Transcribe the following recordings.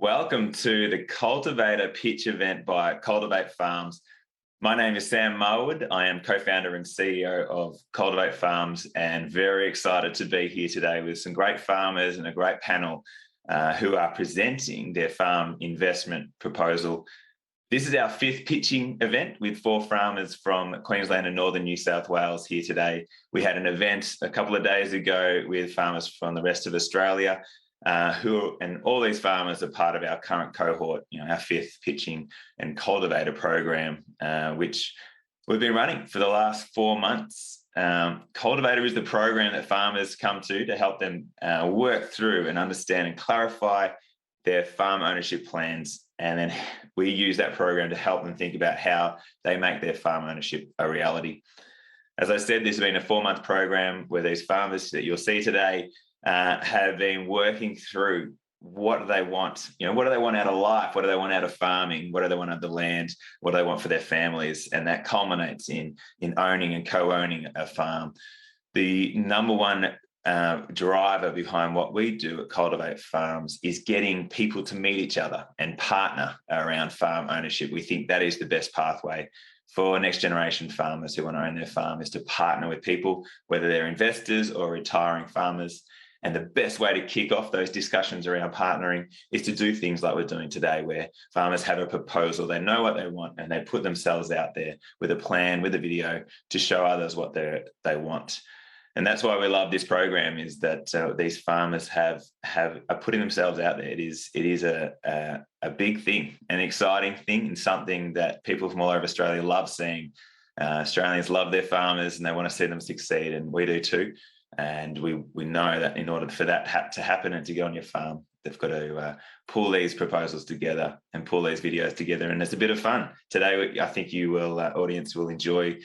Welcome to the Cultivator pitch event by Cultivate Farms. My name is Sam Marwood. I am co-founder and CEO of Cultivate Farms and very excited to be here today with some great farmers and a great panel who are presenting their farm investment proposal. This is our fifth pitching event with four farmers from Queensland and northern New South Wales here today. We had an event a couple of days ago with farmers from the rest of Australia. And all these farmers are part of our current cohort, our fifth pitching and cultivator program, which we've been running for the last 4 months. Cultivator is the program that farmers come to help them work through and understand and clarify their farm ownership plans. And then we use that program to help them think about how they make their farm ownership a reality. As I said, this has been a 4-month program where these farmers that you'll see today have been working through what do they want, what do they want out of life, what do they want out of farming, what do they want out of the land, what do they want for their families, and that culminates in owning and co-owning a farm. The number one driver behind what we do at Cultivate Farms is getting people to meet each other and partner around farm ownership. We think that is the best pathway for next generation farmers who want to own their farm, is to partner with people, whether they're investors or retiring farmers. And the best way to kick off those discussions around partnering is to do things like we're doing today, where farmers have a proposal, they know what they want, and they put themselves out there with a plan, with a video to show others what they want. And that's why we love this program, is that these farmers are putting themselves out there. It is a big thing, an exciting thing, and something that people from all over Australia love seeing. Australians love their farmers and they want to see them succeed, and we do too. And we know that in order for that to happen and to get on your farm, they've got to pull these proposals together and pull these videos together. And it's a bit of fun. Today, I think you will, audience will enjoy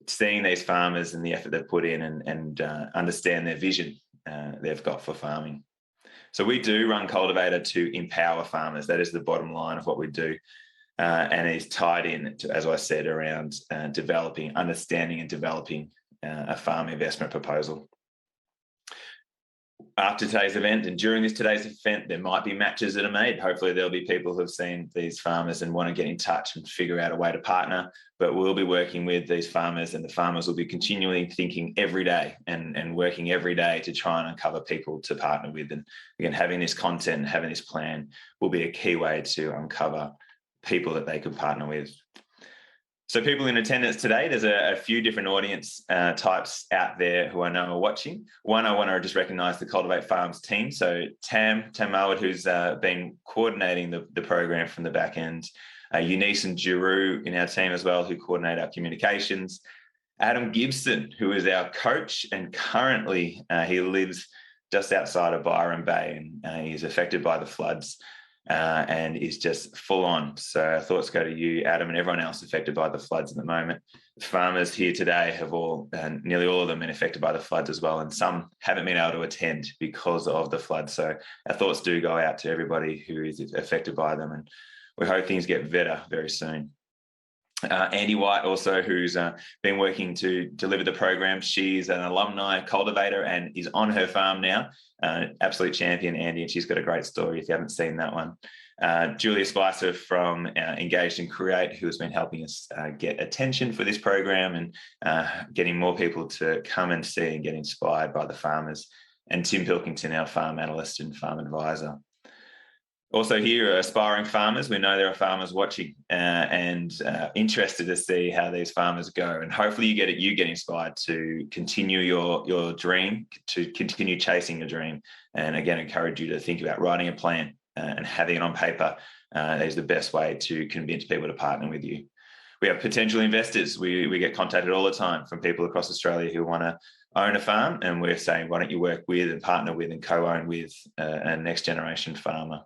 seeing these farmers and the effort they've put in and understand their vision they've got for farming. So we do run Cultivator to empower farmers. That is the bottom line of what we do. And it is tied in, to, as I said, around understanding and developing a farm investment proposal. After today's event and during today's event, there might be matches that are made. Hopefully there'll be people who have seen these farmers and want to get in touch and figure out a way to partner. But we'll be working with these farmers, and the farmers will be continually thinking every day and working every day to try and uncover people to partner with. And again, having this content, having this plan will be a key way to uncover people that they can partner with. So people in attendance today, there's a few different audience types out there who I know are watching. One, I want to just recognise the Cultivate Farms team. So Tam Marwood, who's been coordinating the program from the back end. Eunice and Giroux in our team as well, who coordinate our communications. Adam Gibson, who is our coach, and currently he lives just outside of Byron Bay, and he's affected by the floods. And is just full on. So our thoughts go to you, Adam, and everyone else affected by the floods at the moment. The farmers here today have nearly all of them been affected by the floods as well, and some haven't been able to attend because of the flood. So our thoughts do go out to everybody who is affected by them, and we hope things get better very soon. Andy White also, who's been working to deliver the program. She's an alumni cultivator and is on her farm now. Absolute champion, Andy, and she's got a great story if you haven't seen that one. Julia Spicer from Engaged and Create, who has been helping us get attention for this program and getting more people to come and see and get inspired by the farmers. And Tim Pilkington, our farm analyst and farm advisor. Also here are aspiring farmers. We know there are farmers watching and interested to see how these farmers go. And hopefully you get inspired to continue your dream, to continue chasing your dream. And again, encourage you to think about writing a plan and having it on paper. Is the best way to convince people to partner with you. We have potential investors. We get contacted all the time from people across Australia who want to own a farm. And we're saying, why don't you work with and partner with and co-own with a next generation farmer.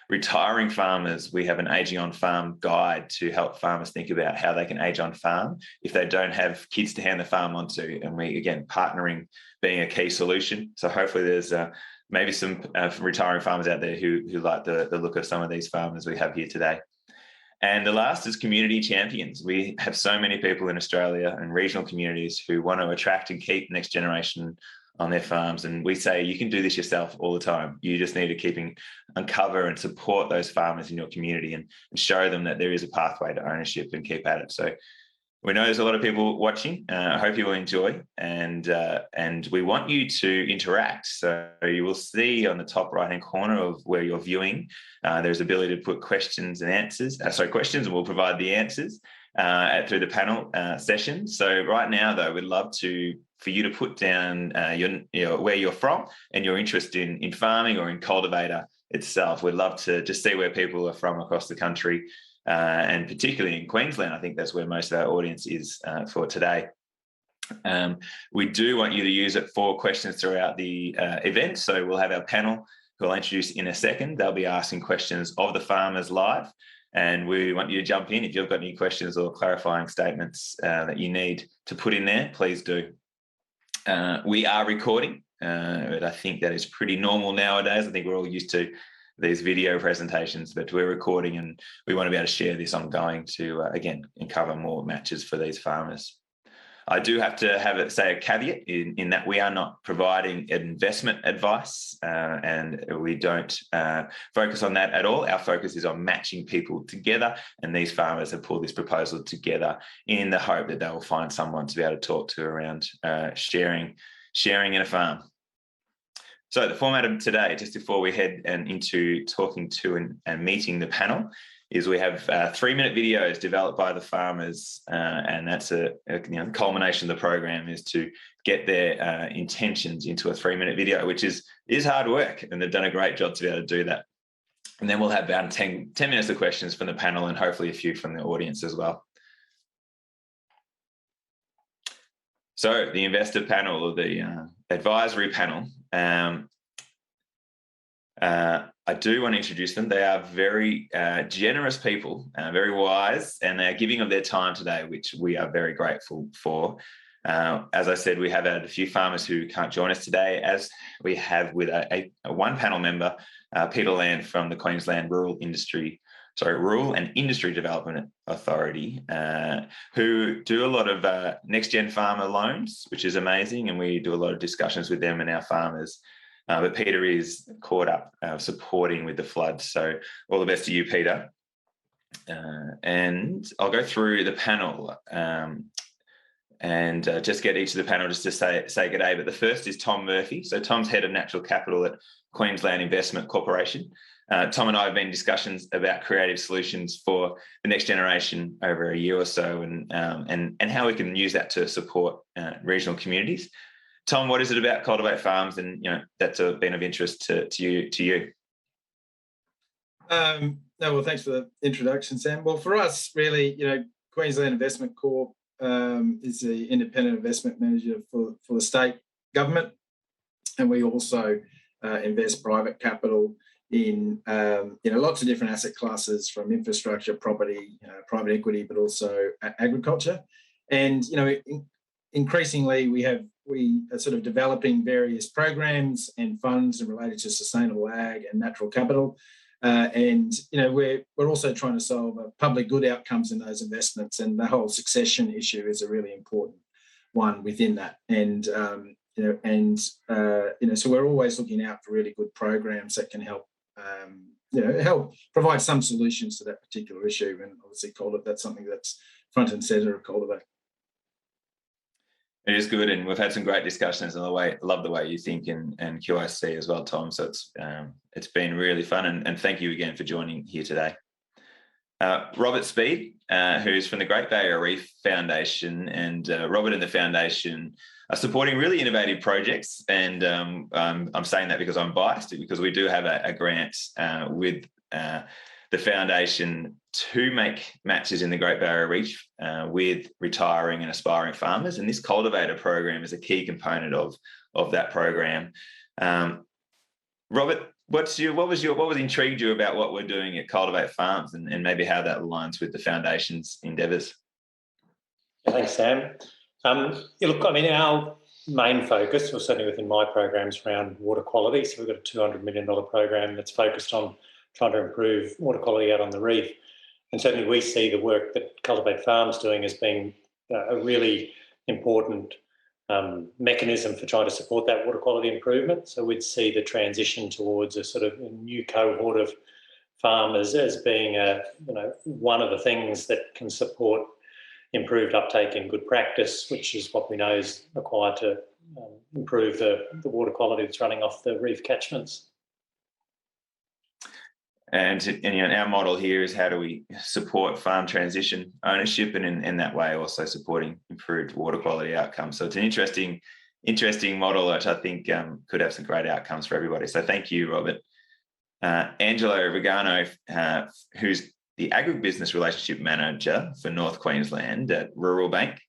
Retiring farmers, we have an aging on farm guide to help farmers think about how they can age on farm if they don't have kids to hand the farm onto. And we, again, partnering being a key solution. So hopefully there's maybe some retiring farmers out there who like the look of some of these farmers we have here today. And the last is community champions. We have so many people in Australia and regional communities who want to attract and keep next generation on their farms. And we say you can do this yourself all the time. You just need to uncover and support those farmers in your community and show them that there is a pathway to ownership, and keep at it. So we know there's a lot of people watching. I hope you will enjoy, and we want you to interact. So you will see on the top right-hand corner of where you're viewing, there's ability to put questions and answers. Questions, and we'll provide the answers through the panel session. So right now, though, we'd love for you to put down where you're from and your interest in farming or in Cultivator itself. We'd love to just see where people are from across the country. And particularly in Queensland, I think that's where most of our audience is for today. We do want you to use it for questions throughout the event. So we'll have our panel, who I'll introduce in a second. They'll be asking questions of the farmers live, and we want you to jump in. If you've got any questions or clarifying statements that you need to put in there, please do. We are recording, but I think that is pretty normal nowadays. I think we're all used to these video presentations, but we're recording, and we want to be able to share this ongoing to, again, uncover more matches for these farmers. I do have to say a caveat in that we are not providing investment advice, and we don't focus on that at all. Our focus is on matching people together, and these farmers have pulled this proposal together in the hope that they will find someone to be able to talk to around sharing in a farm. So the format of today, just before we head into talking to and meeting the panel, is we have 3-minute videos developed by the farmers, and that's a culmination of the program, is to get their intentions into a 3-minute video, which is hard work, and they've done a great job to be able to do that. And then we'll have about 10 minutes of questions from the panel, and hopefully a few from the audience as well. So the investor panel, or the advisory panel, I do want to introduce them. They are very generous people, very wise, and they are giving of their time today, which we are very grateful for. As I said, we have had a few farmers who can't join us today, as we have with a one panel member, Peter Land from the Queensland Rural and Industry Development Authority, who do a lot of next-gen farmer loans, which is amazing, and we do a lot of discussions with them and our farmers. But Peter is caught up supporting with the floods. So all the best to you, Peter. And I'll go through the panel and just get each of the panel just to say good day. But the first is Tom Murphy. So Tom's Head of Natural Capital at Queensland Investment Corporation. Tom and I have been in discussions about creative solutions for the next generation over a year or so, and how we can use that to support regional communities. Tom, what is it about Cultivate Farms, and that's been of interest to you? Well, thanks for the introduction, Sam. Well, for us, really, Queensland Investment Corp is the independent investment manager for the state government, and we also invest private capital in lots of different asset classes, from infrastructure, property, private equity, but also agriculture. And increasingly, we are sort of developing various programs and funds related to sustainable ag and natural capital. We're also trying to solve public good outcomes in those investments, and the whole succession issue is a really important one within that. So we're always looking out for really good programs that can help provide some solutions to that particular issue. And obviously, that's something that's front and centre of Cultivate. It is good, and we've had some great discussions, and love the way you think, and QIC as well, Tom. So it's been really fun, and thank you again for joining here today. Robert Speed, who's from the Great Barrier Reef Foundation, and Robert and the foundation are supporting really innovative projects, and I'm saying that because I'm biased, because we do have a grant with the foundation to make matches in the Great Barrier Reef with retiring and aspiring farmers, and this Cultivator program is a key component of that program. Robert, what intrigued you about what we're doing at Cultivate Farms, and maybe how that aligns with the foundation's endeavours? Thanks, Sam. Our main focus, or certainly within my program, is around water quality. So we've got a $200 million program that's focused on trying to improve water quality out on the reef. And certainly we see the work that Cultivate Farms doing as being a really important mechanism for trying to support that water quality improvement. So we'd see the transition towards a sort of a new cohort of farmers as being one of the things that can support improved uptake and good practice, which is what we know is required to improve the water quality that's running off the reef catchments. And our model here is how do we support farm transition ownership, and in that way also supporting improved water quality outcomes. So it's an interesting model which I think could have some great outcomes for everybody. So thank you, Robert. Angelo Regano, who's the Agribusiness Relationship Manager for North Queensland at Rural Bank.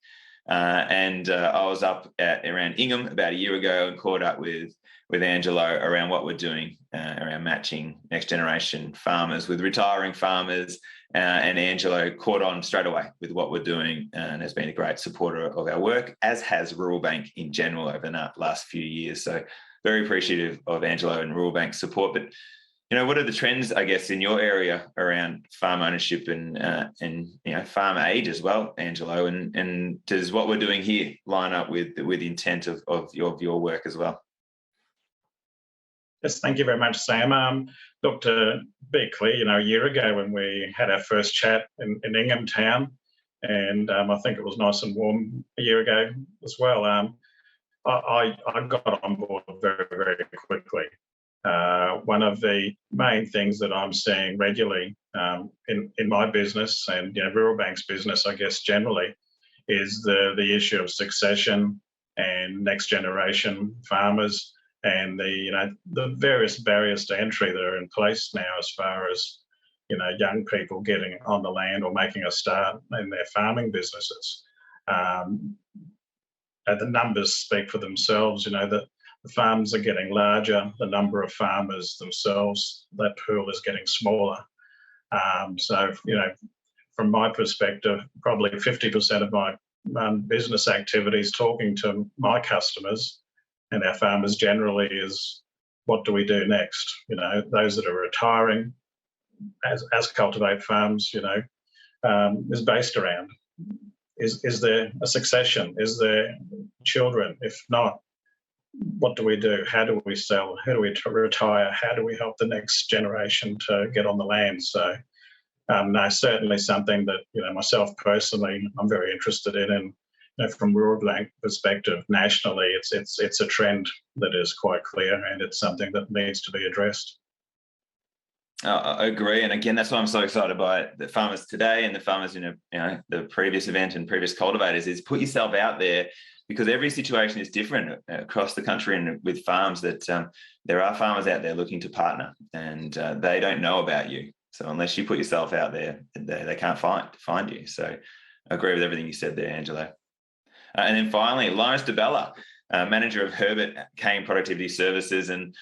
And I was up around Ingham about a year ago and caught up with Angelo around what we're doing around matching next generation farmers with retiring farmers. And Angelo caught on straight away with what we're doing and has been a great supporter of our work, as has Rural Bank in general over the last few years. So very appreciative of Angelo and Rural Bank's support. But what are the trends, I guess, in your area around farm ownership and farm age as well, Angelo? And does what we're doing here line up with the intent of your work as well? Yes, thank you very much, Sam. Look, to be clear, a year ago when we had our first chat in Ingham Town, and I think it was nice and warm a year ago as well, I got on board very, very quickly. One of the main things that I'm seeing regularly in my business and Rural Bank's business, I guess generally, is the issue of succession and next generation farmers, and the various barriers to entry that are in place now as far as young people getting on the land or making a start in their farming businesses. The numbers speak for themselves. The farms are getting larger, the number of farmers themselves, that pool is getting smaller. So, from my perspective, probably 50% of my business activities talking to my customers and our farmers generally is, what do we do next? Those that are retiring as Cultivate Farms, is based around. Is there a succession? Is there children? If not, what do we do? How do we sell? How do we retire? How do we help the next generation to get on the land? So, no, certainly something that myself personally, I'm very interested in. And from Rural Bank perspective, nationally, it's a trend that is quite clear, and it's something that needs to be addressed. I agree, and again, that's why I'm so excited by the farmers today and the farmers in the previous event and previous cultivators is put yourself out there, because every situation is different across the country and with farms. That there are farmers out there looking to partner, and they don't know about you. So unless you put yourself out there, they can't find you. So I agree with everything you said there, Angelo. And then finally, Lawrence DeBella, manager of Herbert Cane Productivity Services. And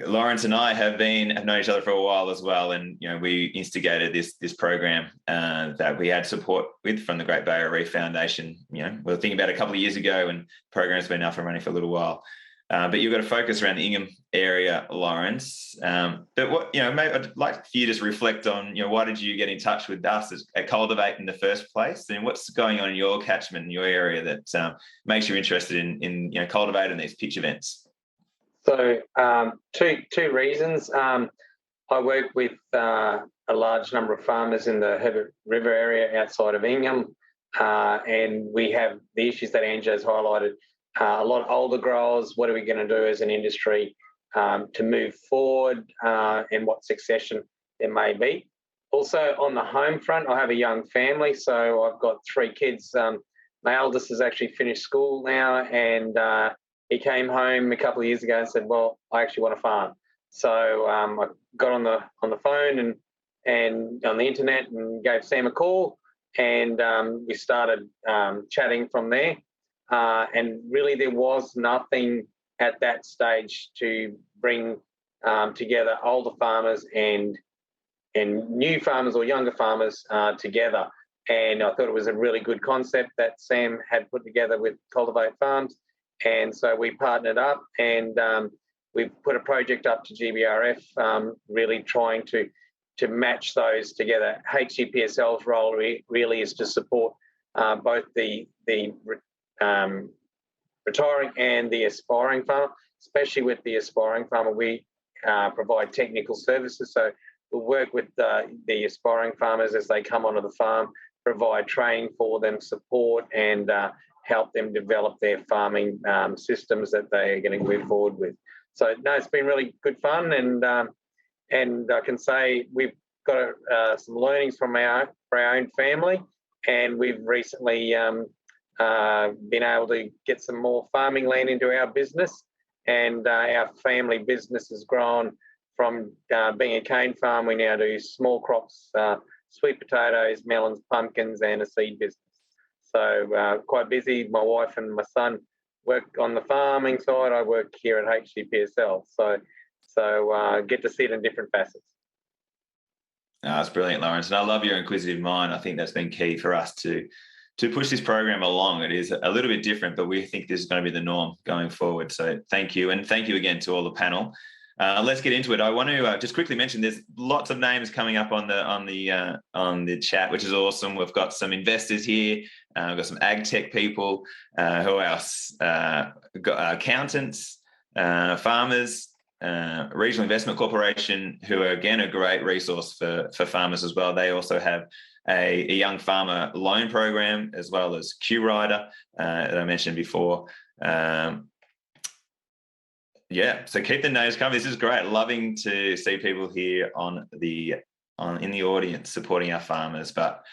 Lawrence and I have known each other for a while as well. And, we instigated this program that we had support with from the Great Barrier Reef Foundation. We were thinking about a couple of years ago, and the program's been up and running for a little while. But you've got to focus around the Ingham area, Lawrence. But what, maybe I'd like for you to just reflect on, why did you get in touch with us at Cultivate in the first place? And what's going on in your catchment, in your area that makes you interested in Cultivate and these pitch events? So two reasons. I work with a large number of farmers in the Herbert River area outside of Ingham, and we have the issues that Angela's highlighted. A lot of older growers, what are we going to do as an industry to move forward, and what succession there may be. Also, on the home front, I have a young family, so I've got 3 kids. My eldest has actually finished school now, and he came home a couple of years ago and said, well, I actually want to farm. So I got on the phone and on the internet and gave Sam a call, and we started chatting from there. And really there was nothing at that stage to bring together older farmers and new farmers or younger farmers together. And I thought it was a really good concept that Sam had put together with Cultivate Farms. And so we partnered up, and we've put a project up to GBRF, really trying to match those together. HCPSL's role really is to support both the retiring and the aspiring farmer. Especially with the aspiring farmer, we provide technical services. So we'll work with the aspiring farmers as they come onto the farm, provide training for them, support, and help them develop their farming systems that they're going to move forward with. So no, it's been really good fun, and I can say we've got some learnings from our own family, and we've recently been able to get some more farming land into our business, and our family business has grown from being a cane farm. We now do small crops, sweet potatoes, melons, pumpkins, and a seed business. So quite busy. My wife and my son work on the farming side. I work here at HCPSL. So get to see it in different facets. That's brilliant, Lawrence. And I love your inquisitive mind. I think that's been key for us to push this program along. It is a little bit different, but we think this is going to be the norm going forward. So thank you. And thank you again to all the panel. Let's get into it. I want to just quickly mention there's lots of names coming up on the chat, which is awesome. We've got some investors here. We've got some ag tech people. Who else? Got accountants, farmers, Regional Investment Corporation, who are again a great resource for farmers as well. They also have a young farmer loan program, as well as Q-Rider that I mentioned before. Yeah, so keep the names coming. This is great. Loving to see people here in the audience supporting our farmers. But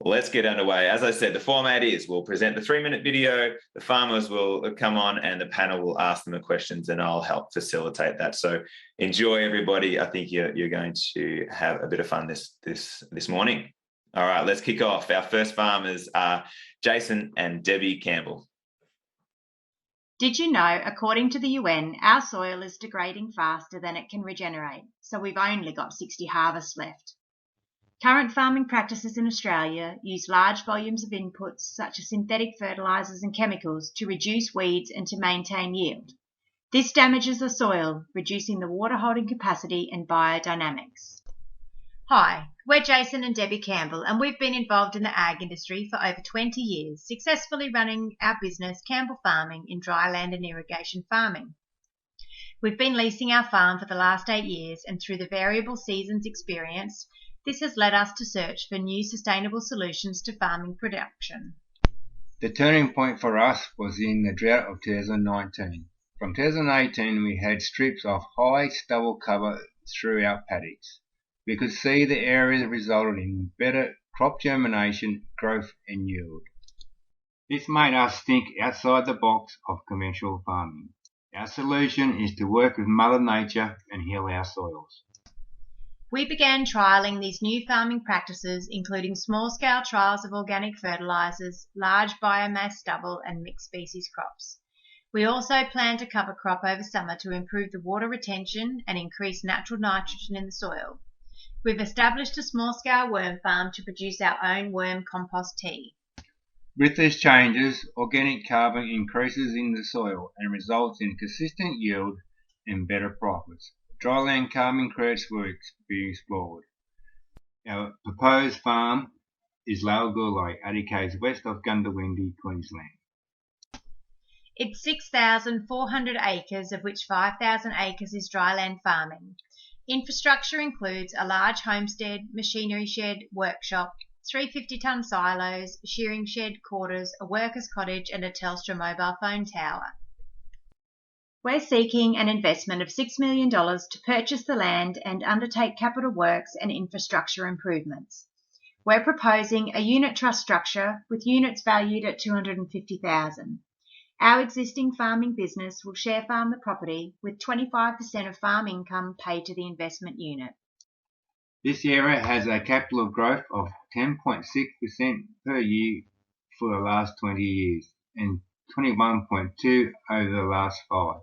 let's get underway. As I said, the format is we'll present the 3-minute video, the farmers will come on, and the panel will ask them the questions, and I'll help facilitate that. So enjoy, everybody. I think you're going to have a bit of fun this morning. All right, let's kick off. Our first farmers are Jason and Debbie Campbell. Did you know, according to the UN, our soil is degrading faster than it can regenerate, so we've only got 60 harvests left. Current farming practices in Australia use large volumes of inputs such as synthetic fertilisers and chemicals to reduce weeds and to maintain yield. This damages the soil, reducing the water holding capacity and biodynamics. Hi, we're Jason and Debbie Campbell, and we've been involved in the ag industry for over 20 years, successfully running our business Campbell Farming in dryland and irrigation farming. We've been leasing our farm for the last 8 years, and through the variable seasons experience, this has led us to search for new sustainable solutions to farming production. The turning point for us was in the drought of 2019. From 2018, we had strips of high stubble cover throughout paddocks. We could see the area resulted in better crop germination, growth and yield. This made us think outside the box of conventional farming. Our solution is to work with Mother Nature and heal our soils. We began trialling these new farming practices, including small-scale trials of organic fertilisers, large biomass stubble and mixed species crops. We also plan to cover crop over summer to improve the water retention and increase natural nitrogen in the soil. We've established a small-scale worm farm to produce our own worm compost tea. With these changes, organic carbon increases in the soil and results in consistent yield and better profits. Dryland carbon credits were being explored. Our proposed farm is Lower Goolay, 80 k's west of Gundawindi, Queensland. It's 6,400 acres, of which 5,000 acres is dryland farming. Infrastructure includes a large homestead, machinery shed, workshop, 3 50-tonne silos, shearing shed, quarters, a worker's cottage and a Telstra mobile phone tower. We're seeking an investment of $6 million to purchase the land and undertake capital works and infrastructure improvements. We're proposing a unit trust structure with units valued at $250,000. Our existing farming business will share farm the property with 25% of farm income paid to the investment unit. This area has a capital growth of 10.6% per year for the last 20 years and 21.2% over the last 5.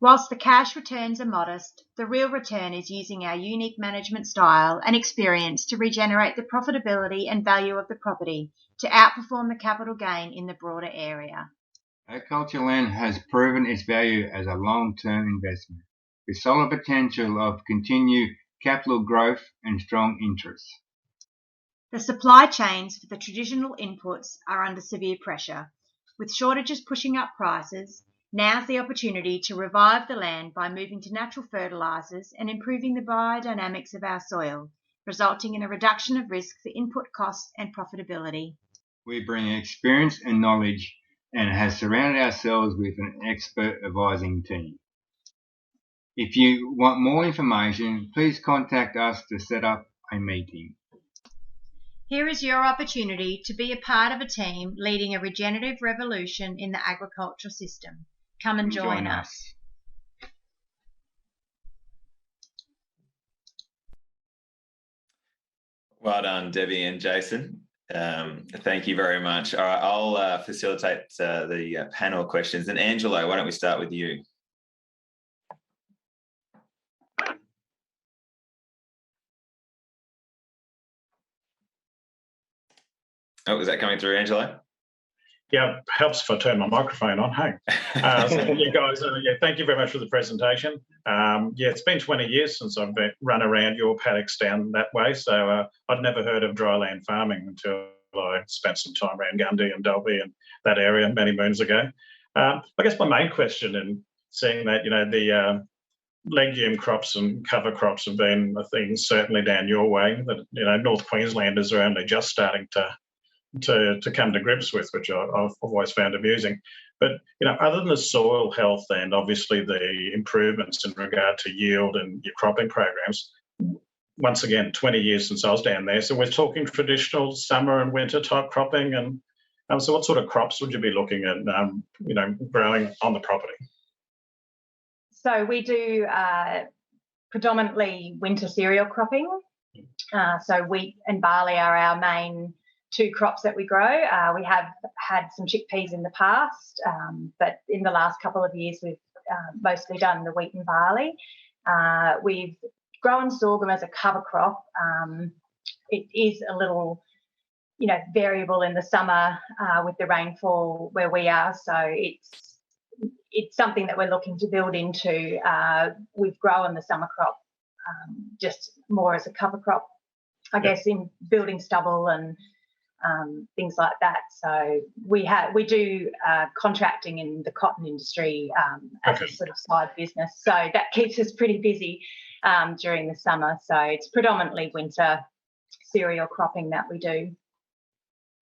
Whilst the cash returns are modest, the real return is using our unique management style and experience to regenerate the profitability and value of the property to outperform the capital gain in the broader area. Agriculture land has proven its value as a long-term investment, with solid potential of continued capital growth and strong interest. The supply chains for the traditional inputs are under severe pressure. With shortages pushing up prices, now's the opportunity to revive the land by moving to natural fertilisers and improving the biodynamics of our soil, resulting in a reduction of risk for input costs and profitability. We bring experience and knowledge and have surrounded ourselves with an expert advising team. If you want more information, please contact us to set up a meeting. Here is your opportunity to be a part of a team leading a regenerative revolution in the agricultural system. Come and join us. Well done, Debbie and Jason. Thank you very much. All right, I'll facilitate the panel questions. And Angelo, why don't we start with you? Oh, is that coming through, Angelo? Yeah, helps if I turn my microphone on. Hey, so you guys, thank you very much for the presentation. It's been 20 years since I've run around your paddocks down that way, so I'd never heard of dryland farming until I spent some time around Gundy and Dalby and that area many moons ago. I guess my main question in seeing that, the legume crops and cover crops have been a thing certainly down your way that, North Queenslanders are only just starting to come to grips with, which I've always found amusing. But, other than the soil health and obviously the improvements in regard to yield and your cropping programs, once again, 20 years since I was down there. So we're talking traditional summer and winter type cropping. And so what sort of crops would you be looking at, growing on the property? So we do predominantly winter cereal cropping. So wheat and barley are our main two crops that we grow. We have had some chickpeas in the past, but in the last couple of years we've mostly done the wheat and barley. We've grown sorghum as a cover crop. It is a little, variable in the summer with the rainfall where we are, so it's something that we're looking to build into. We've grown the summer crop just more as a cover crop, I guess, in building stubble and things like that. So we do contracting in the cotton industry as a sort of side business. So that keeps us pretty busy during the summer. So it's predominantly winter cereal cropping that we do.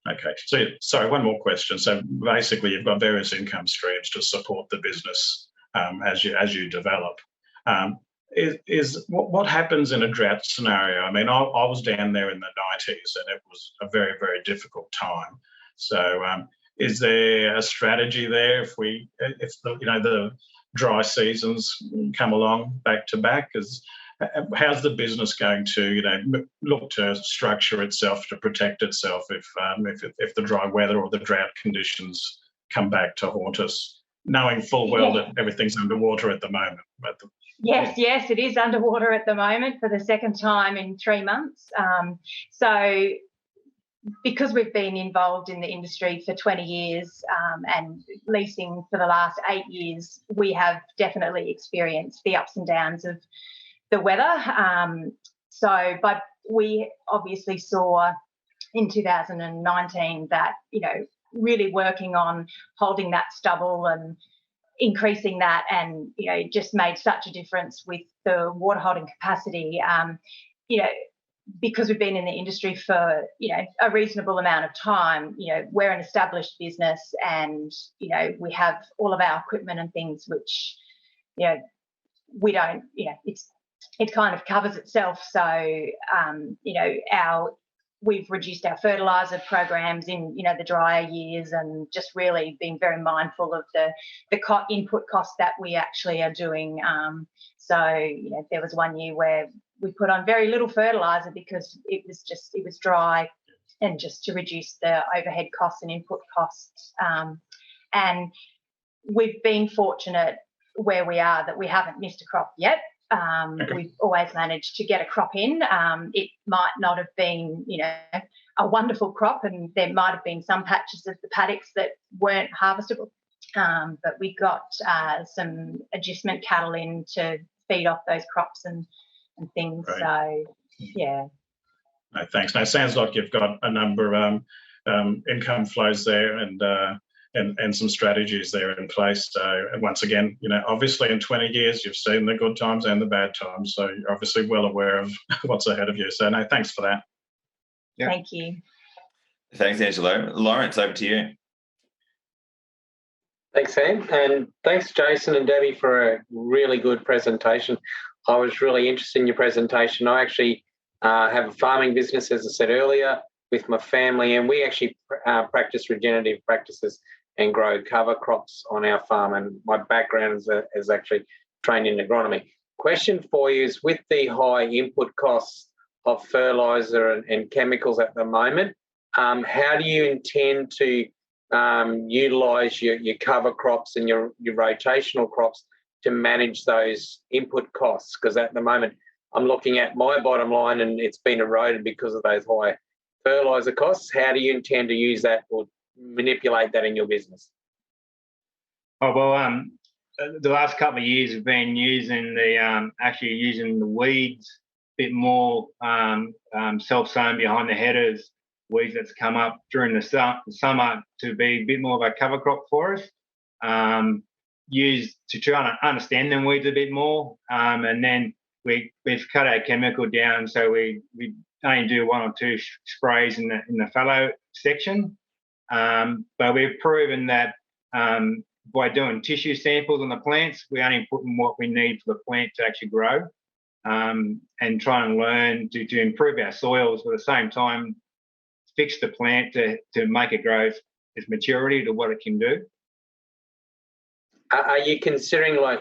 Okay. So, sorry, one more question. So basically you've got various income streams to support the business as you develop. What happens in a drought scenario? I mean, I was down there in the 90s and it was a very, very difficult time. So is there a strategy there if the dry seasons come along back to back? How's the business going to look to structure itself to protect itself if the dry weather or the drought conditions come back to haunt us, knowing full well that everything's underwater at the moment? Yes, it is underwater at the moment for the second time in 3 months. So because we've been involved in the industry for 20 years and leasing for the last 8 years, we have definitely experienced the ups and downs of the weather. But we obviously saw in 2019 that, really working on holding that stubble and increasing that, and just made such a difference with the water holding capacity. Because we've been in the industry for a reasonable amount of time, we're an established business, and we have all of our equipment and things which we don't, it kind of covers itself. So we've reduced our fertiliser programs in the drier years, and just really being very mindful of the input costs that we actually are doing. So there was one year where we put on very little fertiliser because it was dry, and just to reduce the overhead costs and input costs. And we've been fortunate where we are that we haven't missed a crop yet. We've always managed to get a crop in. It might not have been, a wonderful crop, and there might have been some patches of the paddocks that weren't harvestable. But we got some adjustment cattle in to feed off those crops and things. Right. So, yeah. No, thanks. Now, it sounds like you've got a number of income flows there, and and some strategies there in place. So once again, obviously in 20 years, you've seen the good times and the bad times. So you're obviously well aware of what's ahead of you. So no, thanks for that. Yeah. Thank you. Thanks, Angelo. Lawrence, over to you. Thanks, Sam. And thanks, Jason and Debbie, for a really good presentation. I was really interested in your presentation. I actually have a farming business, as I said earlier, with my family, and we actually practice regenerative practices and grow cover crops on our farm. And my background is actually trained in agronomy. Question for you is, with the high input costs of fertiliser and chemicals at the moment, how do you intend to utilise your cover crops and your rotational crops to manage those input costs? Because at the moment, I'm looking at my bottom line and it's been eroded because of those high fertiliser costs. How do you intend to use that or manipulate that in your business? Oh, well, the last couple of years have been using the weeds a bit more, self-sown behind the headers, weeds that's come up during the summer to be a bit more of a cover crop for us. Used to try to understand them weeds a bit more, and then we've cut our chemical down, so we only do 1 or 2 sprays in the fallow section. But we've proven that by doing tissue samples on the plants, we only put in what we need for the plant to actually grow, and try and learn to improve our soils, but at the same time fix the plant to make it grow its maturity to what it can do. Are you considering like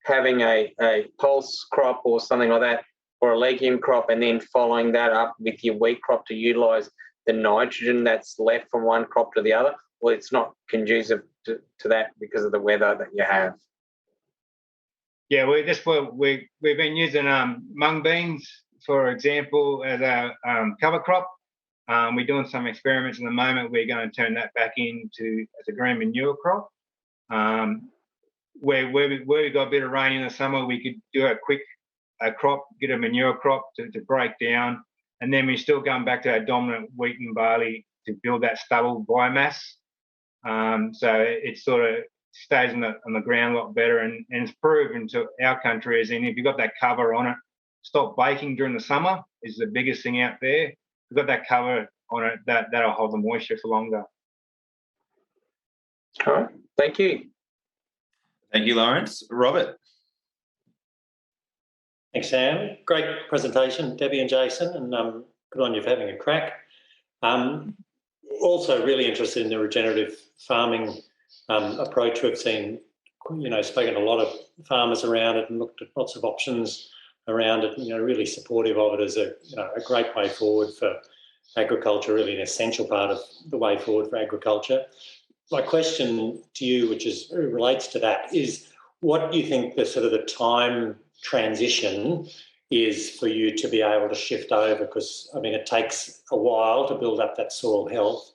having a pulse crop or something like that, or a legume crop, and then following that up with your wheat crop to utilise the nitrogen that's left from one crop to the other? Well, it's not conducive to that because of the weather that you have. Yeah, we've been using mung beans, for example, as our cover crop. We're doing some experiments at the moment. We're going to turn that back into as a green manure crop. Where we got a bit of rain in the summer, we could do a quick crop, get a manure crop to break down, and then we're still going back to our dominant wheat and barley to build that stubble biomass. So it sort of stays on the ground a lot better, and it's proven to our country is, and if you've got that cover on it, stop baking during the summer is the biggest thing out there. If you've got that cover on it, that'll hold the moisture for longer. All right, thank you. Thank you, Lawrence. Robert. Thanks, Sam. Great presentation, Debbie and Jason, and good on you for having a crack. Also really interested in the regenerative farming approach. We've seen, spoken to a lot of farmers around it and looked at lots of options around it, really supportive of it as a great way forward for agriculture, really an essential part of the way forward for agriculture. My question to you, which relates to that, is what do you think the time transition is for you to be able to shift over? Because it takes a while to build up that soil health,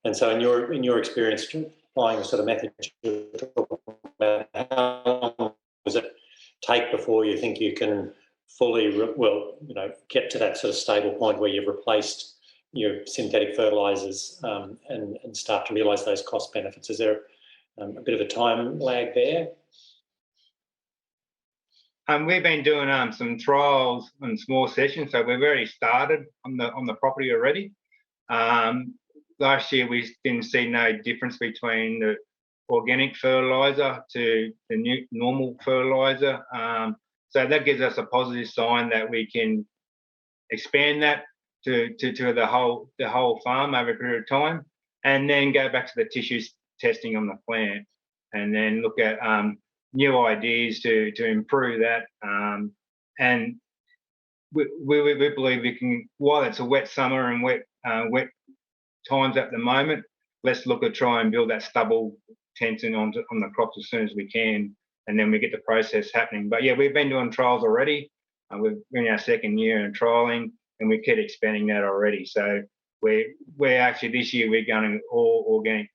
and so in your experience applying the sort of method you're talking about, how long does it take before you think you can fully get to that sort of stable point where you've replaced your synthetic fertilisers and start to realise those cost benefits? Is there a bit of a time lag there? We've been doing some trials and small sessions, so we've already started on the property already. Last year we didn't see no difference between the organic fertiliser to the normal fertiliser, so that gives us a positive sign that we can expand that to the whole farm over a period of time, and then go back to the tissue testing on the plant, and then look at new ideas to improve that. And we believe we can, while it's a wet summer and wet times at the moment, let's look at try and build that stubble tension on the crops as soon as we can, and then we get the process happening. But yeah, we've been doing trials already. We're in our second year in trialling, and we keep expanding that already. So we're actually this year we're going all organic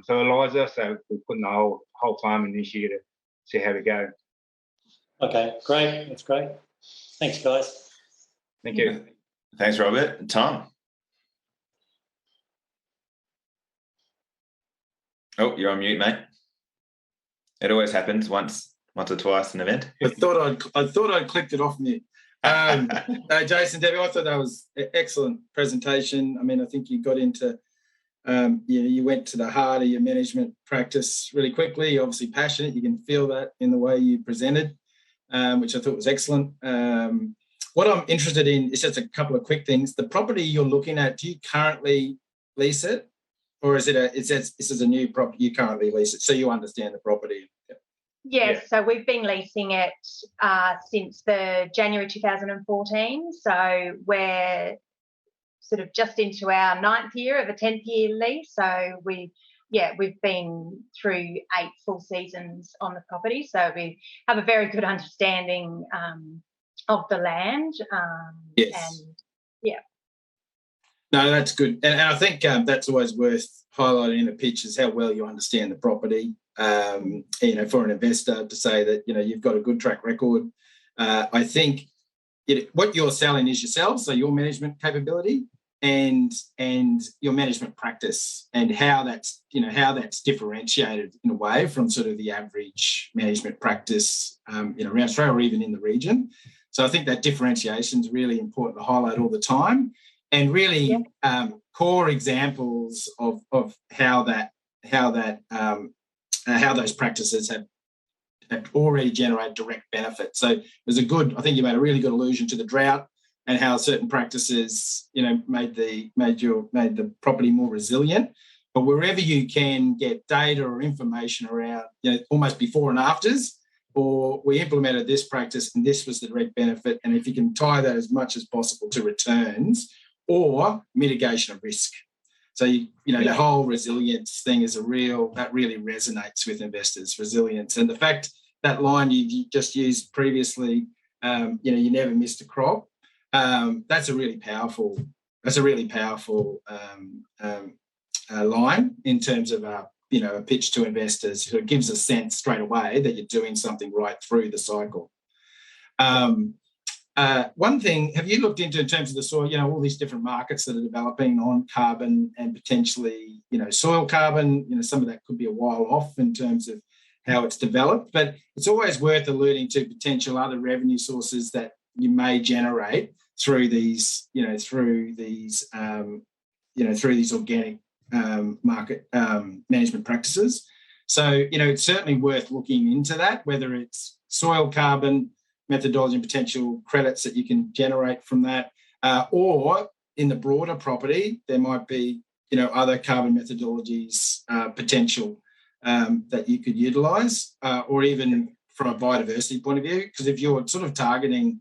fertiliser. So we're putting the whole farm in this year to see how we go. Okay, great. That's great. Thanks, guys. Thank you. Thanks, Robert. Tom. Oh, you're on mute, mate. It always happens once or twice an event. I thought I'd clicked it off mute. No, Jason, Debbie, I thought that was an excellent presentation. I mean, I think you got into, you went to the heart of your management practice really quickly. You're obviously passionate. You can feel that in the way you presented, which I thought was excellent. What I'm interested in is just a couple of quick things. The property you're looking at, do you currently lease it? Or is this is a new property, you currently lease it, so you understand the property? Yes, so we've been leasing it since the January 2014. So we're sort of just into our 9th year of a 10th-year lease. So we've been through 8 full seasons on the property. So we have a very good understanding of the land. Yes. And yeah. No, that's good. And I think that's always worth highlighting in a pitch is how well you understand the property. For an investor to say that, you've got a good track record. I think what you're selling is yourself, so your management capability and your management practice and how that's differentiated in a way from sort of the average management practice, around Australia or even in the region. So I think that differentiation is really important to highlight all the time. And really core examples of how those practices have already generated direct benefit. So I think you made a really good allusion to the drought and how certain practices, made the property more resilient. But wherever you can get data or information around, almost before and afters, or we implemented this practice and this was the direct benefit, and if you can tie that as much as possible to returns or mitigation of risk. So, the whole resilience thing is that really resonates with investors, resilience. And the fact that line you just used previously, you never missed a crop, that's a really powerful line in terms of a pitch to investors, who gives a sense straight away that you're doing something right through the cycle. One thing, have you looked into in terms of the soil, all these different markets that are developing on carbon and potentially, soil carbon, some of that could be a while off in terms of how it's developed, but it's always worth alluding to potential other revenue sources that you may generate through these organic market management practices. So, it's certainly worth looking into that, whether it's soil carbon methodology and potential credits that you can generate from that, or in the broader property, there might be, other carbon methodologies potential that you could utilise, or even from a biodiversity point of view, because if you're sort of targeting,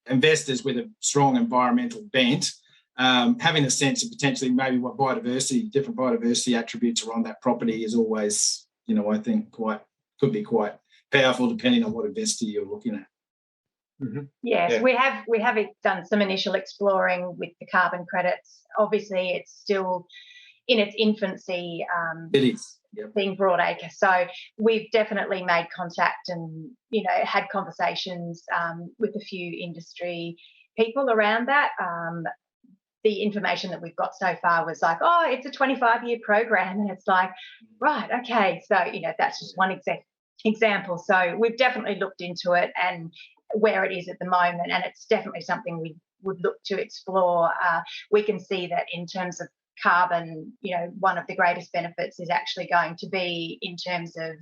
investors with a strong environmental bent, having a sense of potentially maybe what different biodiversity attributes are on that property is always, I think could be quite powerful depending on what investor you're looking at. Mm-hmm. Yes, yeah. we have done some initial exploring with the carbon credits. Obviously, it's still in its infancy. It is. Yep. Being broadacre. So we've definitely made contact and, had conversations with a few industry people around that. The information that we've got so far was like, oh, it's a 25-year program. And it's like, right, okay. So, that's just one example. So we've definitely looked into it and where it is at the moment. And it's definitely something we would look to explore. We can see that in terms of carbon, one of the greatest benefits is actually going to be in terms of,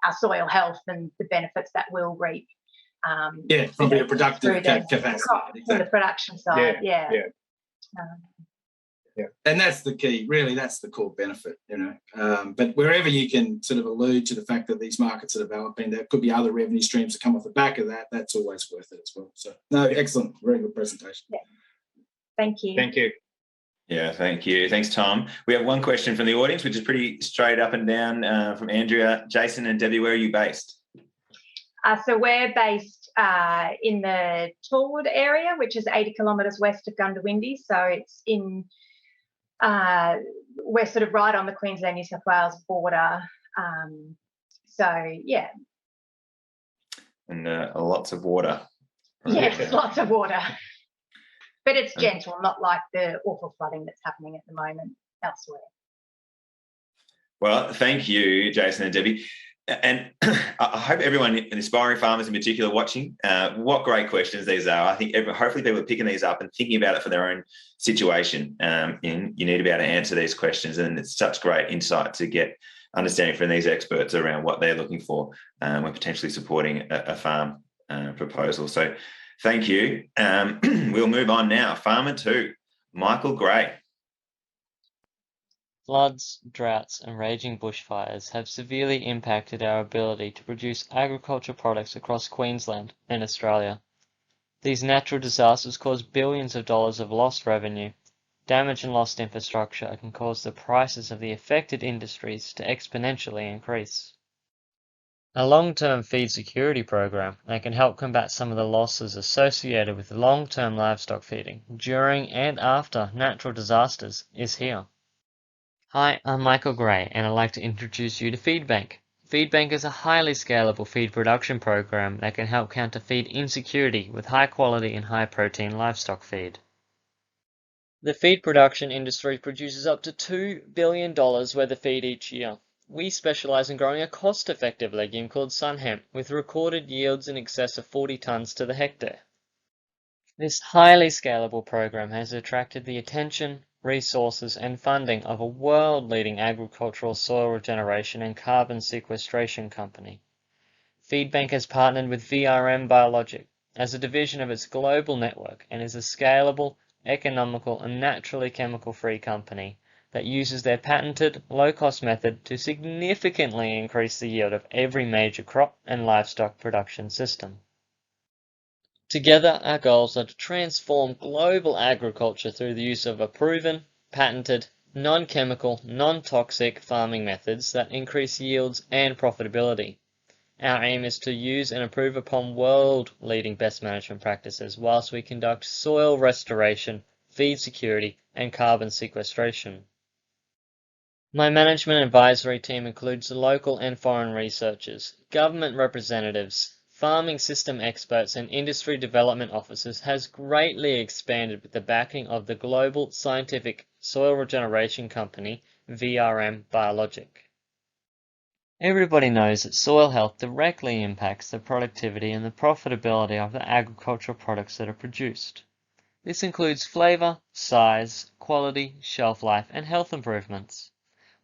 our soil health and the benefits that we'll reap. From the productive capacity. From the production side, yeah. And that's the key, really, that's the core benefit, But wherever you can sort of allude to the fact that these markets are developing, there could be other revenue streams that come off the back of that, that's always worth it as well. So, no, excellent, very good presentation. Yeah. Thank you. Thank you. Yeah, thank you. Thanks, Tom. We have one question from the audience, which is pretty straight up and down from Andrea. Jason and Debbie, where are you based? So we're based in the Torwood area, which is 80 kilometres west of Goondiwindi. So it's in, we're sort of right on the Queensland-New South Wales border. Yeah. And lots of water. Yes, lots of water. But it's gentle, not like the awful flooding that's happening at the moment elsewhere. Well, thank you, Jason and Debbie. And I hope everyone, aspiring farmers in particular, watching, what great questions these are. I think hopefully people are picking these up and thinking about it for their own situation. And you need to be able to answer these questions, and it's such great insight to get understanding from these experts around what they're looking for when potentially supporting a farm proposal. So thank you. We'll move on now. Farmer 2, Michael Gray. Floods, droughts, and raging bushfires have severely impacted our ability to produce agriculture products across Queensland and Australia. These natural disasters cause billions of dollars of lost revenue. Damage and lost infrastructure can cause the prices of the affected industries to exponentially increase. A long-term feed security program that can help combat some of the losses associated with long-term livestock feeding during and after natural disasters is here. Hi, I'm Michael Gray, and I'd like to introduce you to FeedBank. FeedBank is a highly scalable feed production program that can help counter feed insecurity with high quality and high protein livestock feed. The feed production industry produces up to $2 billion worth of feed each year. We specialize in growing a cost-effective legume called sun hemp with recorded yields in excess of 40 tons to the hectare. This highly scalable program has attracted the attention, resources, and funding of a world-leading agricultural soil regeneration and carbon sequestration company. FeedBank has partnered with VRM Biologic as a division of its global network and is a scalable, economical, and naturally chemical-free company that uses their patented, low-cost method to significantly increase the yield of every major crop and livestock production system. Together, our goals are to transform global agriculture through the use of a proven, patented, non-chemical, non-toxic farming methods that increase yields and profitability. Our aim is to use and improve upon world-leading best management practices whilst we conduct soil restoration, feed security, and carbon sequestration. My management advisory team includes local and foreign researchers, government representatives, farming system experts, and industry development officers has greatly expanded with the backing of the global scientific soil regeneration company VRM Biologic. Everybody knows that soil health directly impacts the productivity and the profitability of the agricultural products that are produced. This includes flavor, size, quality, shelf life, and health improvements.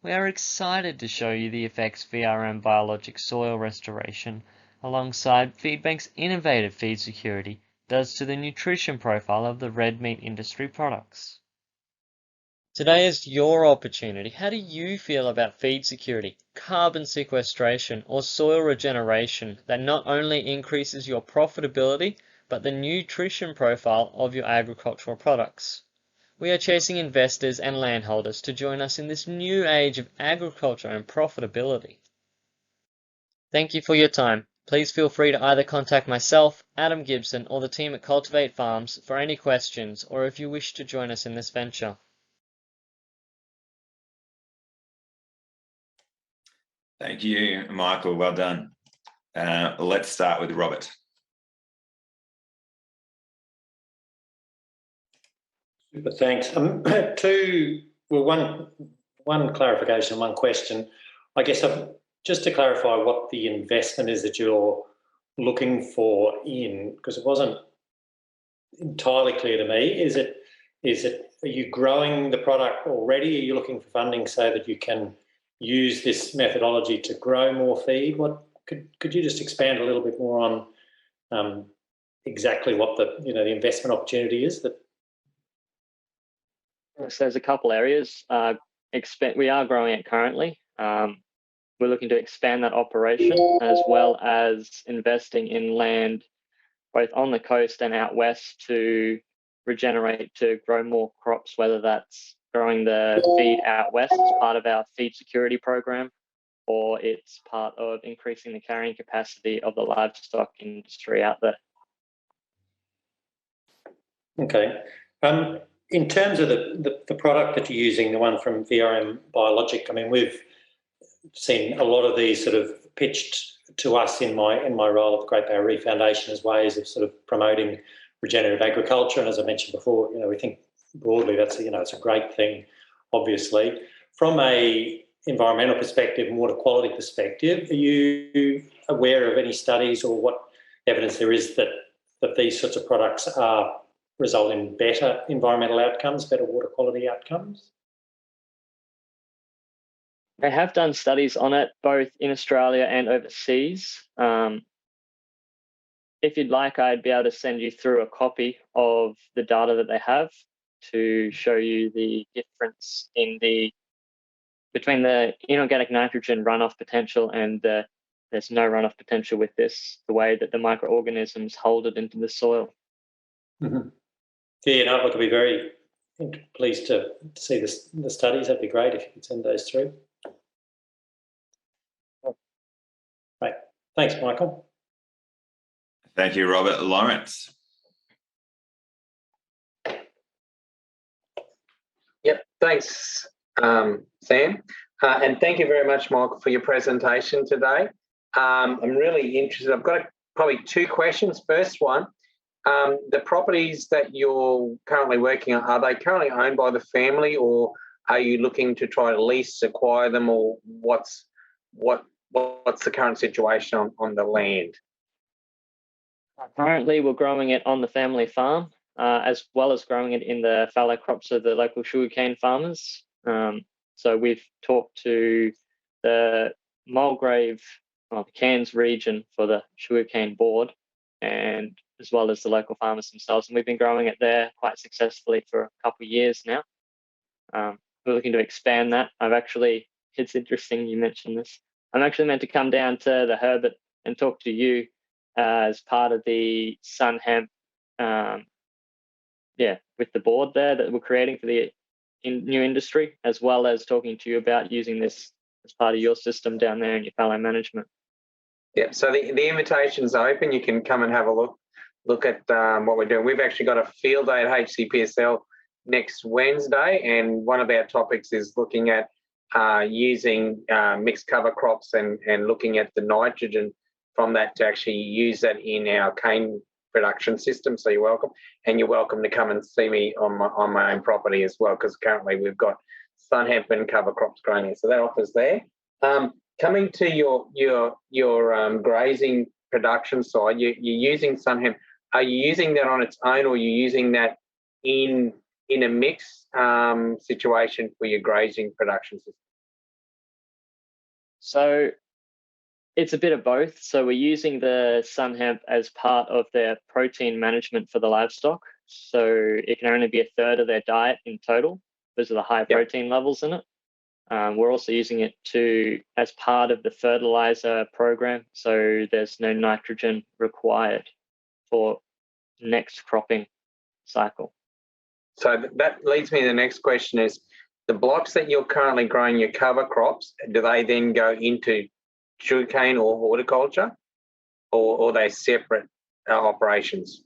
We are excited to show you the effects VRM Biologic soil restoration alongside FeedBank's innovative feed security does to the nutrition profile of the red meat industry products. Today is your opportunity. How do you feel about feed security, carbon sequestration, or soil regeneration that not only increases your profitability, but the nutrition profile of your agricultural products? We are chasing investors and landholders to join us in this new age of agriculture and profitability. Thank you for your time. Please feel free to either contact myself, Adam Gibson, or the team at Cultivate Farms for any questions or if you wish to join us in this venture. Thank you, Michael. Well done. Let's start with Robert. Super, thanks. One clarification, one question. I guess just to clarify what the investment is that you're looking for because it wasn't entirely clear to me. Are you growing the product already? Are you looking for funding so that you can use this methodology to grow more feed? Could you just expand a little bit more on exactly what the investment opportunity is? So there's a couple areas. We are growing it currently. We're looking to expand that operation as well as investing in land both on the coast and out west to regenerate, to grow more crops, whether that's growing the feed out west as part of our feed security program, or it's part of increasing the carrying capacity of the livestock industry out there. Okay. In terms of the product that you're using, the one from VRM Biologic, I mean, we've seen a lot of these sort of pitched to us in my role at the Great Barrier Reef Foundation as ways of sort of promoting regenerative agriculture. And as I mentioned before, we think broadly that's it's a great thing, obviously. From a environmental perspective and water quality perspective, are you aware of any studies or what evidence there is that these sorts of products result in better environmental outcomes, better water quality outcomes? They have done studies on it, both in Australia and overseas. If you'd like, I'd be able to send you through a copy of the data that they have to show you the difference between the inorganic nitrogen runoff potential and there's no runoff potential with this, the way that the microorganisms hold it into the soil. Mm-hmm. Yeah, no, look, I'd be very pleased to see the studies. That'd be great if you could send those through. Right. Thanks, Michael. Thank you, Robert. Lawrence. Yep, thanks, Sam. And thank you very much, Michael, for your presentation today. I'm really interested. I've got probably two questions. First one, the properties that you're currently working on, are they currently owned by the family, or are you looking to try to lease, acquire them, or what's the current situation on the land? Currently, we're growing it on the family farm, as well as growing it in the fallow crops of the local sugarcane farmers. So we've talked to the Mulgrave, the Cairns region for the sugarcane board, and as well as the local farmers themselves. And we've been growing it there quite successfully for a couple of years now. We're looking to expand that. It's interesting you mentioned this. I'm actually meant to come down to the Herbert and talk to you as part of the Sun Hemp, with the board there that we're creating for the new industry, as well as talking to you about using this as part of your system down there in your fallow management. Yeah, so the invitation's open. You can come and have a look at what we're doing. We've actually got a field day at HCPSL next Wednesday, and one of our topics is looking at using mixed cover crops and looking at the nitrogen from that to actually use that in our cane production system. So you're welcome, and you're welcome to come and see me on my own property as well, because currently we've got sun hemp and cover crops growing here. So that offer's there. Coming to your grazing production side, you're using sun hemp. Are you using that on its own, or are you using that in a mixed situation for your grazing production system? So it's a bit of both. So we're using the sun hemp as part of their protein management for the livestock. So it can only be a third of their diet in total because of the high protein levels in it. We're also using it as part of the fertilizer program. So there's no nitrogen required for next cropping cycle. So that leads me to the next question is, the blocks that you're currently growing your cover crops, do they then go into sugarcane or horticulture, or are they separate operations?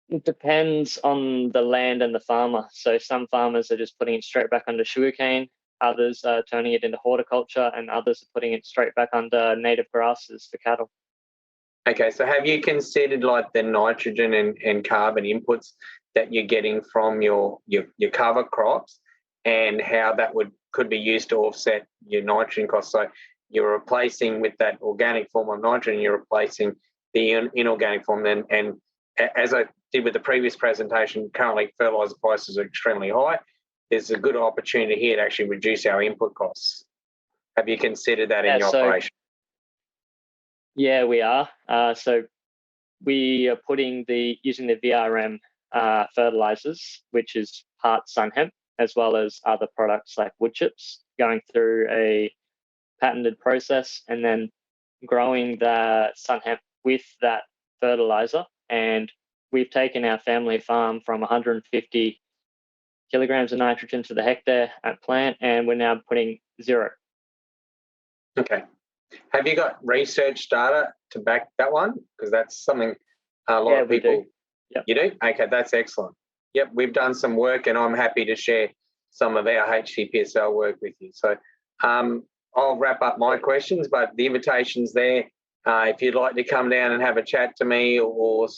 It depends on the land and the farmer. So some farmers are just putting it straight back under sugarcane, others are turning it into horticulture, and others are putting it straight back under native grasses for cattle. Okay, so have you considered like the nitrogen and carbon inputs that you're getting from your cover crops, and how that could be used to offset your nitrogen costs? So you're replacing with that organic form of nitrogen, you're replacing the inorganic form. And as I did with the previous presentation, currently fertiliser prices are extremely high. There's a good opportunity here to actually reduce our input costs. Have you considered that in your operation? Yeah, we are. So we are using the VRM fertilisers, which is part sun hemp, as well as other products like wood chips, going through a patented process and then growing the sun hemp with that fertilizer. And we've taken our family farm from 150 kilograms of nitrogen to the hectare at plant, and we're now putting 0. Okay. Have you got research data to back that one? Because that's something a lot of people... do. Yep. You do? Okay, that's excellent. Yep, we've done some work, and I'm happy to share some of our HCPSL work with you. So I'll wrap up my questions, but the invitation's there. If you'd like to come down and have a chat to me, or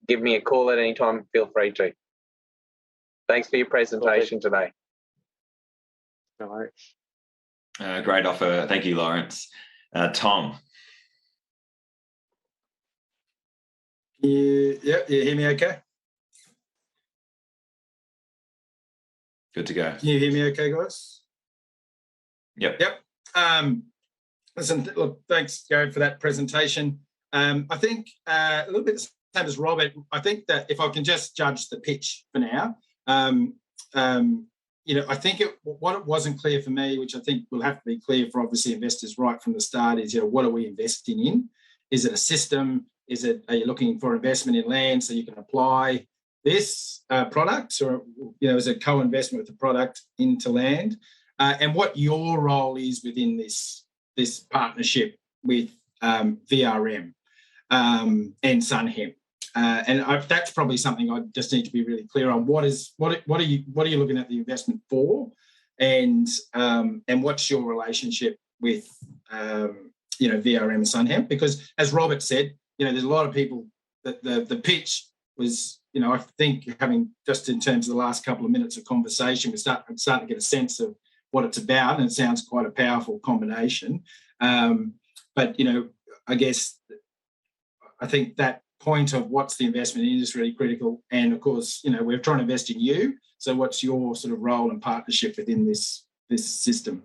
give me a call at any time, feel free to. Thanks for your presentation today. No worries. Great offer. Thank you, Lawrence. Tom. You hear me okay? Good to go. Can you hear me okay, guys? Yep. Listen, look, thanks, Gary, for that presentation. I think a little bit the same as Robert. I think that if I can just judge the pitch for now, I think what it wasn't clear for me, which I think will have to be clear for obviously investors right from the start, is what are we investing in? Is it a system? Are you looking for investment in land so you can apply this product, or is it co-investment with the product into land? And what your role is within this partnership with VRM and Sunhemp. That's probably something I just need to be really clear on. What are you looking at the investment for, and what's your relationship with VRM and Sunhemp? Because as Robert said, there's a lot of people that the pitch was, I think, having just in terms of the last couple of minutes of conversation, we're starting to get a sense of what it's about, and it sounds quite a powerful combination. But I guess I think that point of what's the investment in is really critical. And of course, we're trying to invest in you. So what's your sort of role and partnership within this system?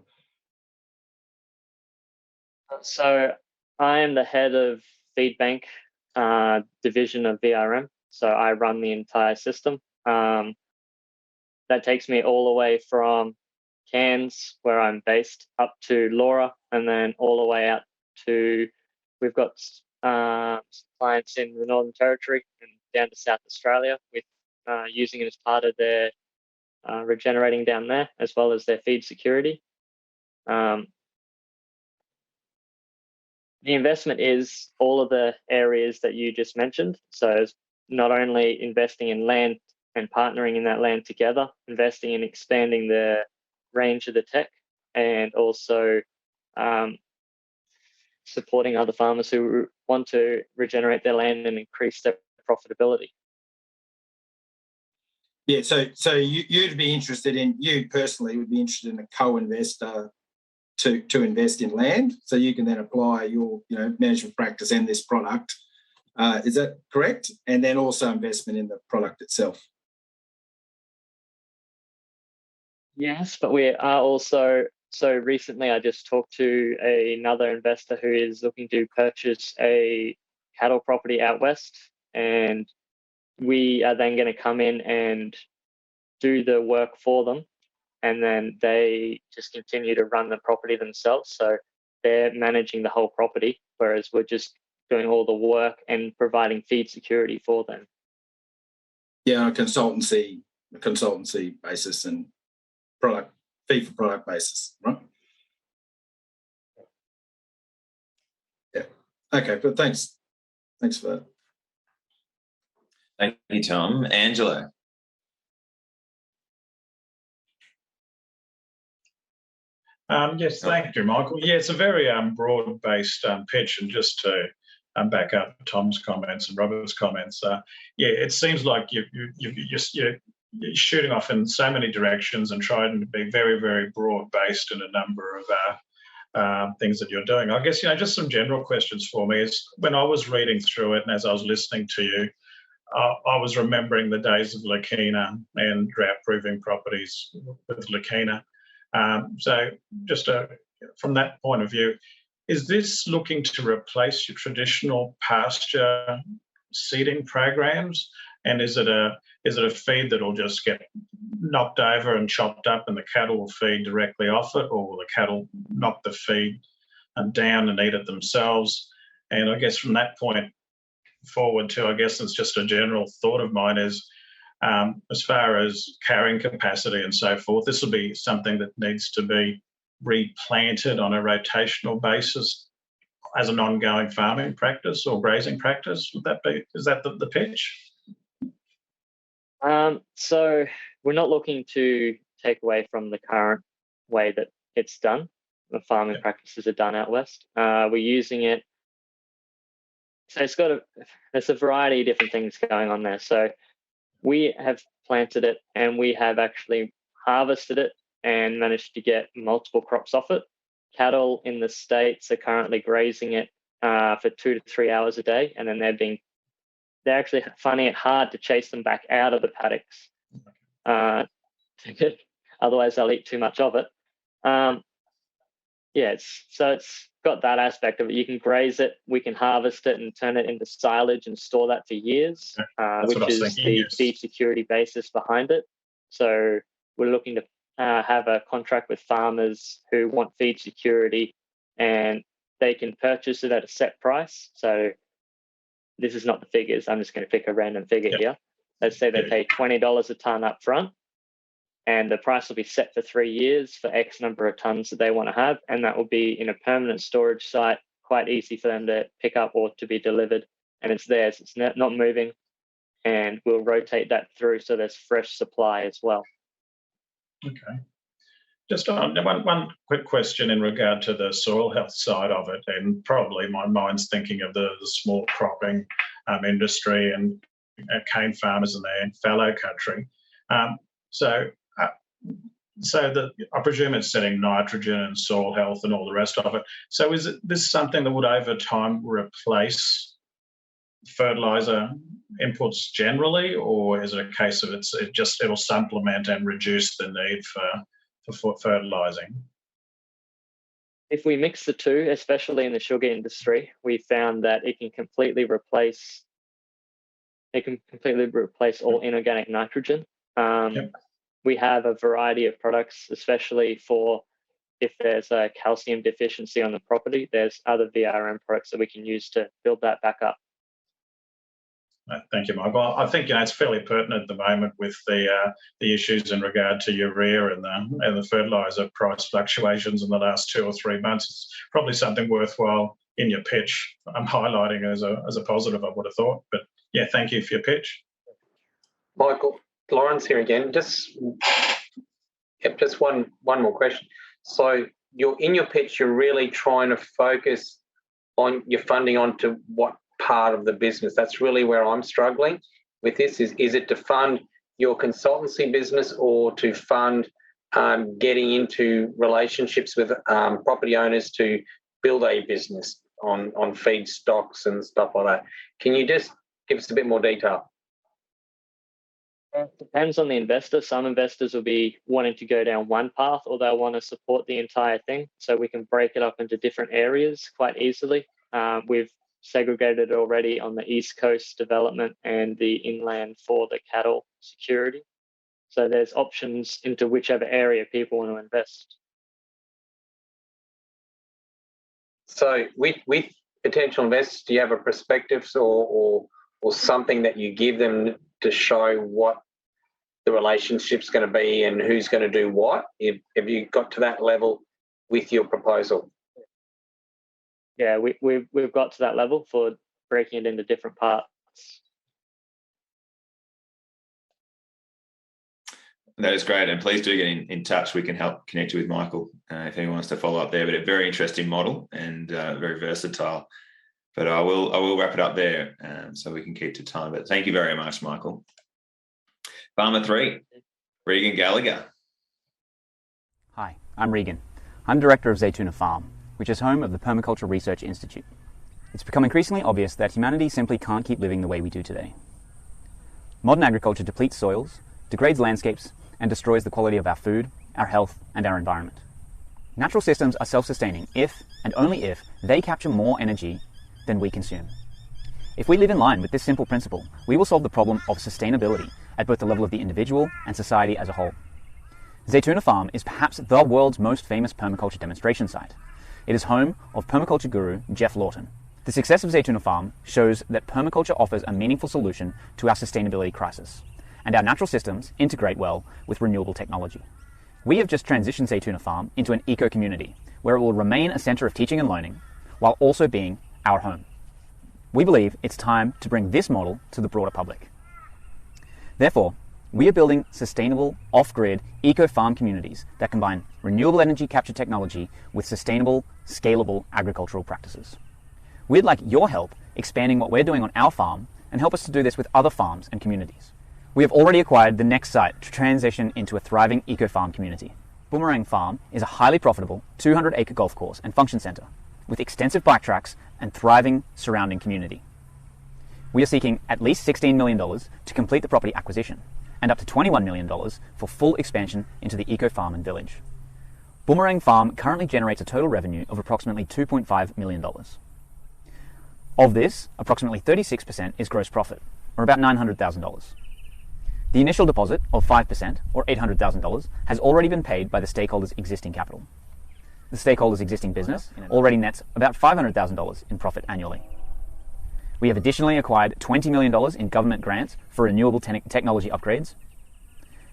So I am the head of feed bank division of VRM. So I run the entire system. That takes me all the way from Cairns, where I'm based, up to Laura, and then all the way out to, we've got clients in the Northern Territory and down to South Australia, with using it as part of their regenerating down there, as well as their feed security. The investment is all of the areas that you just mentioned. So it's not only investing in land and partnering in that land together, investing in expanding the range of the tech, and also supporting other farmers who want to regenerate their land and increase their profitability. Yeah, so you personally would be interested in a co-investor to invest in land, so you can then apply your management practice and this product. Is that correct? And then also investment in the product itself. Yes, but we are also, so recently I just talked to another investor who is looking to purchase a cattle property out west, and we are then going to come in and do the work for them, and then they just continue to run the property themselves. So they're managing the whole property, whereas we're just doing all the work and providing feed security for them. Yeah, on a consultancy basis and fee for product basis, right? Yeah. Okay, but thanks for that. Thank you, Tom. Angelo. Yes, thank you, Michael. Yeah, it's a very broad-based pitch, and just to back up Tom's comments and Robert's comments, it seems like you're shooting off in so many directions and trying to be very, very broad-based in a number of things that you're doing. I guess, just some general questions for me is, when I was reading through it and as I was listening to you, I was remembering the days of Lakina and drought-proofing properties with Lakina. So just from that point of view, is this looking to replace your traditional pasture seeding programs? And is it a feed that will just get knocked over and chopped up and the cattle will feed directly off it, or will the cattle knock the feed down and eat it themselves? And I guess from that point forward to, I guess it's just a general thought of mine is, as far as carrying capacity and so forth, this will be something that needs to be replanted on a rotational basis as an ongoing farming practice or grazing practice. Is that the pitch? So we're not looking to take away from the current way that it's done. The farming practices are done out west. We're using it. So there's a variety of different things going on there. So we have planted it and we have actually harvested it and managed to get multiple crops off it. Cattle in the States are currently grazing it for 2 to 3 hours a day, and then they're actually finding it hard to chase them back out of the paddocks. Otherwise, they'll eat too much of it. It's got that aspect of it. You can graze it, we can harvest it and turn it into silage and store that for years, which is the feed security basis behind it. So we're looking to have a contract with farmers who want feed security, and they can purchase it at a set price. So this is not the figures. I'm just going to pick a random figure here. Let's say they pay $20 a tonne up front, and the price will be set for 3 years for X number of tonnes that they want to have, and that will be in a permanent storage site, quite easy for them to pick up or to be delivered, and it's theirs. It's not moving, and we'll rotate that through so there's fresh supply as well. Okay. Just one quick question in regard to the soil health side of it, and probably my mind's thinking of the small cropping industry and cane farmers in their fallow country. I presume it's setting nitrogen and soil health and all the rest of it. So is this something that would over time replace fertiliser inputs generally, or is it a case of it'll supplement and reduce the need for fertilising? If we mix the two, especially in the sugar industry, we found that it can completely replace all inorganic nitrogen. We have a variety of products, especially for if there's a calcium deficiency on the property. There's other VRM products that we can use to build that back up. Thank you, Michael. I think it's fairly pertinent at the moment with the issues in regard to urea and the fertiliser price fluctuations in the last 2 or 3 months. It's probably something worthwhile in your pitch. I'm highlighting as a positive, I would have thought. But yeah, thank you for your pitch. Michael, Lawrence here again. Just one more question. So in your pitch, you're really trying to focus on your funding onto what part of the business? That's really where I'm struggling with this. Is it to fund your consultancy business, or to fund getting into relationships with property owners to build a business on feed stocks and stuff like that? Can you just give us a bit more detail? It depends on the investor. Some investors will be wanting to go down one path, or they'll want to support the entire thing. So we can break it up into different areas quite easily. We've segregated already on the East Coast development and the inland for the cattle security. So there's options into whichever area people want to invest. So with potential investors, do you have a prospectus or something that you give them to show what the relationship's going to be and who's going to do what? Have you got to that level with your proposal? Yeah, we've got to that level for breaking it into different parts. That is great, and please do get in touch. We can help connect you with Michael if anyone wants to follow up there. But a very interesting model and very versatile. But I will wrap it up there so we can keep to time. But thank you very much, Michael. Farmer 3, Regan Gallagher. Hi, I'm Regan. I'm Director of Zaytuna Farm, which is home of the Permaculture Research Institute. It's become increasingly obvious that humanity simply can't keep living the way we do today. Modern agriculture depletes soils, degrades landscapes, and destroys the quality of our food, our health, and our environment. Natural systems are self-sustaining if, and only if, they capture more energy than we consume. If we live in line with this simple principle, we will solve the problem of sustainability at both the level of the individual and society as a whole. Zaytuna Farm is perhaps the world's most famous permaculture demonstration site. It is home of permaculture guru Jeff Lawton. The success of Zaytuna Farm shows that permaculture offers a meaningful solution to our sustainability crisis, and our natural systems integrate well with renewable technology. We have just transitioned Zaytuna Farm into an eco-community, where it will remain a centre of teaching and learning, while also being our home. We believe it's time to bring this model to the broader public. Therefore, we are building sustainable, off-grid, eco-farm communities that combine renewable energy capture technology with sustainable, scalable agricultural practices. We'd like your help expanding what we're doing on our farm and help us to do this with other farms and communities. We have already acquired the next site to transition into a thriving eco-farm community. Boomerang Farm is a highly profitable 200-acre golf course and function centre with extensive bike tracks and thriving surrounding community. We are seeking at least $16 million to complete the property acquisition and up to $21 million for full expansion into the eco farm and village. Boomerang Farm currently generates a total revenue of approximately $2.5 million. Of this, approximately 36% is gross profit, or about $900,000. The initial deposit of 5%, or $800,000, has already been paid by the stakeholders' existing capital. The stakeholders' existing business already nets about $500,000 in profit annually. We have additionally acquired $20 million in government grants for renewable technology upgrades,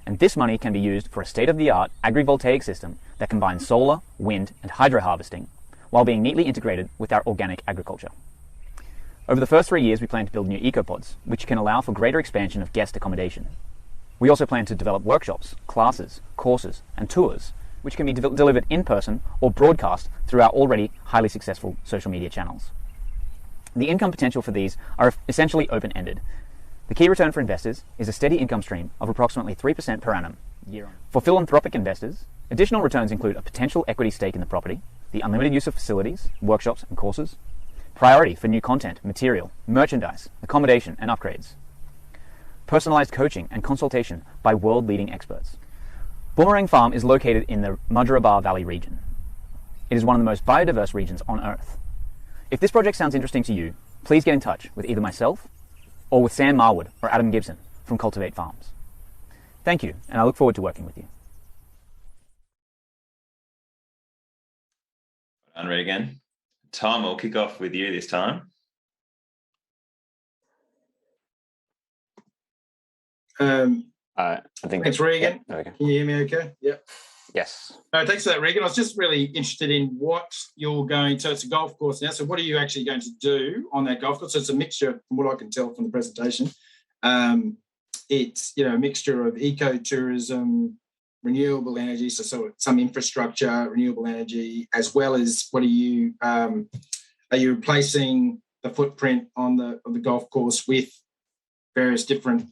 and this money can be used for a state-of-the-art agrivoltaic system that combines solar, wind, and hydro harvesting, while being neatly integrated with our organic agriculture. Over the first 3 years, we plan to build new ecopods, which can allow for greater expansion of guest accommodation. We also plan to develop workshops, classes, courses, and tours, which can be delivered in person or broadcast through our already highly successful social media channels. The income potential for these are essentially open-ended. The key return for investors is a steady income stream of approximately 3% per annum year on. For philanthropic investors, additional returns include a potential equity stake in the property, the unlimited use of facilities, workshops, and courses, priority for new content, material, merchandise, accommodation, and upgrades, personalized coaching and consultation by world-leading experts. Boomerang Farm is located in the Mudgeeraba Valley region. It is one of the most biodiverse regions on Earth. If this project sounds interesting to you, please get in touch with either myself or with Sam Marwood or Adam Gibson from Cultivate Farms. Thank you, and I look forward to working with you. Unread again. Tom, we'll kick off with you this time. I think. Thanks, Regan. Yeah, okay. Can you hear me okay? Yep. Yes. Thanks for that, Regan. I was just really interested in what you're going to, it's a golf course now, so what are you actually going to do on that golf course? So it's a mixture, from what I can tell from the presentation. It's, a mixture of eco-tourism, renewable energy, so some infrastructure, renewable energy, as well as are you replacing the footprint on the golf course with various different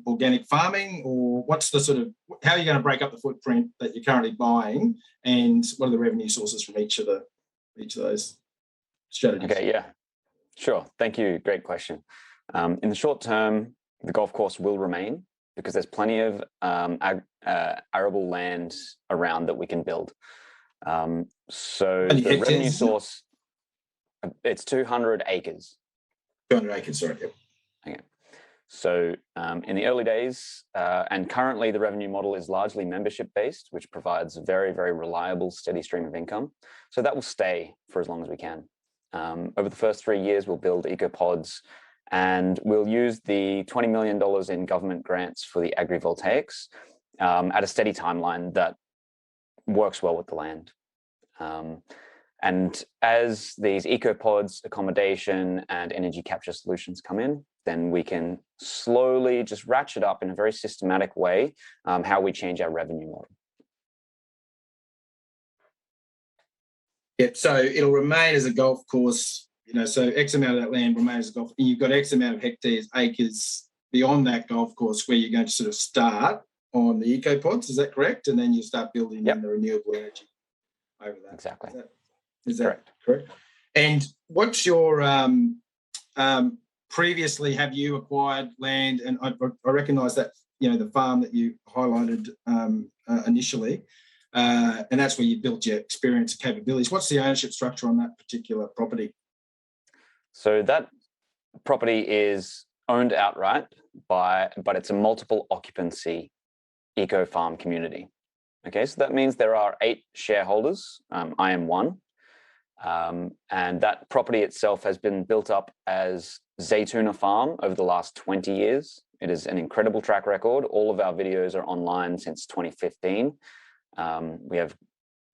organic farming, or what's the how are you going to break up the footprint that you're currently buying, and what are the revenue sources from each of those strategies? Okay, yeah, sure. Thank you. Great question. In the short term, the golf course will remain because there's plenty of arable land around that we can build. So the revenue source, it's 200 acres. 200 acres, sorry. Yep. Okay. So in the early days, and currently the revenue model is largely membership-based, which provides a very, very reliable, steady stream of income. So that will stay for as long as we can. Over the first 3 years, we'll build ecopods, and we'll use the $20 million in government grants for the agrivoltaics at a steady timeline that works well with the land. And as these ecopods, accommodation, and energy capture solutions come in, then we can slowly just ratchet up in a very systematic way how we change our revenue model. Yeah, so it'll remain as a golf course, so X amount of that land remains as a golf, and you've got X amount of hectares, acres beyond that golf course where you're going to sort of start on the ecopods, is that correct? And then you start building in the renewable energy over that. Exactly. Is that correct? And what's your previously, have you acquired land? And I recognise that the farm that you highlighted initially, and that's where you built your experience and capabilities. What's the ownership structure on that particular property? So that property is owned outright but it's a multiple occupancy eco farm community. Okay, so that means there are 8 shareholders. I am one. And that property itself has been built up as Zaytuna Farm over the last 20 years. It is an incredible track record. All of our videos are online since 2015. We have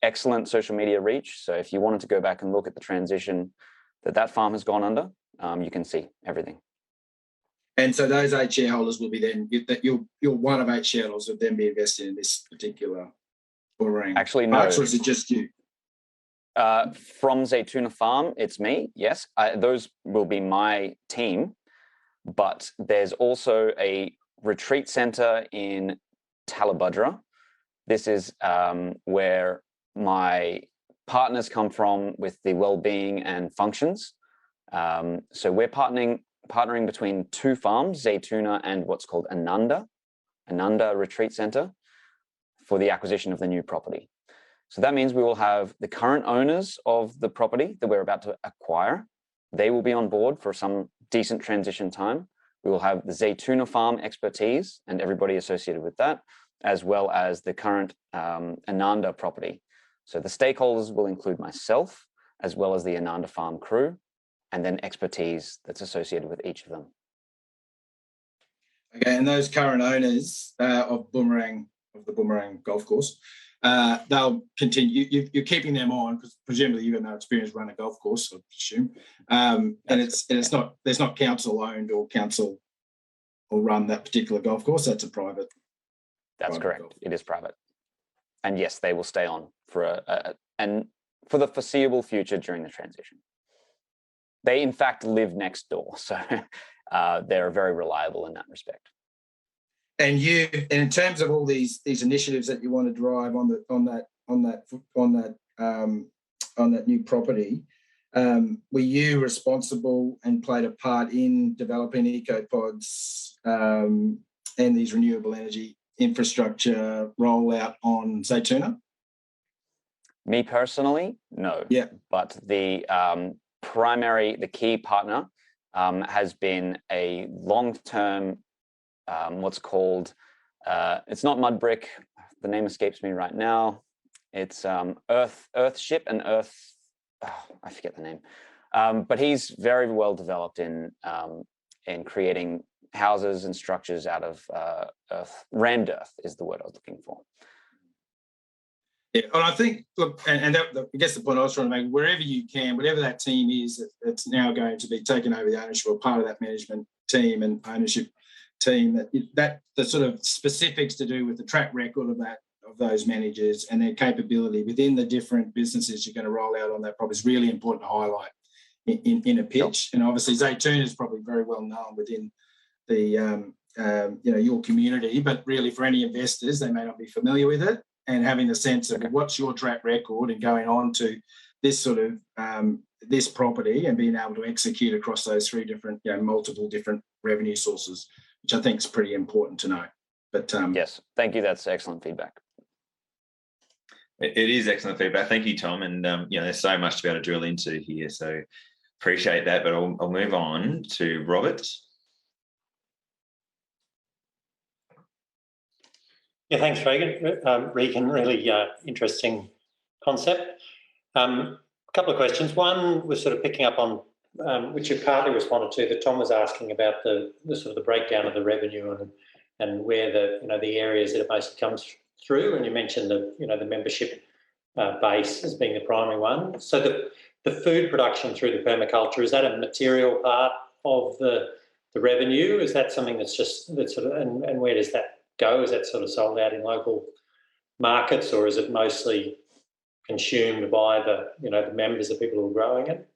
excellent social media reach. So if you wanted to go back and look at the transition that farm has gone under, you can see everything. And so those 8 shareholders will be then, you're one of 8 shareholders would then be invested in this particular Boomerang. Actually, no. Or is it just you? From Zaytuna Farm, it's me, yes. Those will be my team, but there's also a retreat center in Talabudra. This is where my partners come from with the well-being and functions. So we're partnering between two farms, Zaytuna and what's called Ananda Retreat Center, for the acquisition of the new property. So that means we will have the current owners of the property that we're about to acquire. They will be on board for some decent transition time. We will have the Zaytuna farm expertise and everybody associated with that, as well as the current Ananda property. So the stakeholders will include myself, as well as the Ananda farm crew, and then expertise that's associated with each of them. Okay, and those current owners of the Boomerang Golf Course, they'll continue. You're keeping them on because presumably you've got no experience running a golf course, I presume. And it's not, there's not council owned or council will run that particular golf course. That's a private. That's correct. It is private, and yes, they will stay on for for the foreseeable future during the transition. They in fact live next door, so they're very reliable in that respect. And in terms of all these initiatives that you want to drive on that new property, were you responsible and played a part in developing ecopods and these renewable energy infrastructure rollout on Zaytuna? Me personally, no. Yeah. But the key partner has been a long-term, what's called, it's not mud brick, the name escapes me right now. It's Earthship and Earth, I forget the name. But he's very well developed in creating houses and structures out of earth. Rammed earth is the word I was looking for. Yeah, and I think, look, and that, I guess the point I was trying to make, wherever you can, whatever that team is that's now going to be taking over the ownership or part of that management team and ownership team, that the sort of specifics to do with the track record of those managers and their capability within the different businesses you're going to roll out on that property is really important to highlight in a pitch. Sure. And obviously Zaytuna is probably very well known within the your community, but really for any investors, they may not be familiar with it. And having the sense of what's your track record and going on to this sort of this property and being able to execute across those three different, multiple different revenue sources, which I think is pretty important to know. But yes, thank you. That's excellent feedback. It is excellent feedback. Thank you, Tom. And there's so much to be able to drill into here, so appreciate that. But I'll move on to Robert. Yeah, thanks, Regan. Really interesting concept. A couple of questions. One was sort of picking up on, which you partly responded to, that Tom was asking about the sort of the breakdown of the revenue and where the areas that it mostly comes through. And you mentioned the membership base as being the primary one. So the food production through the permaculture, is that a material part of the revenue? Is that something that's and where does that go? Is that sort of sold out in local markets, or is it mostly consumed by the members, the people who are growing it?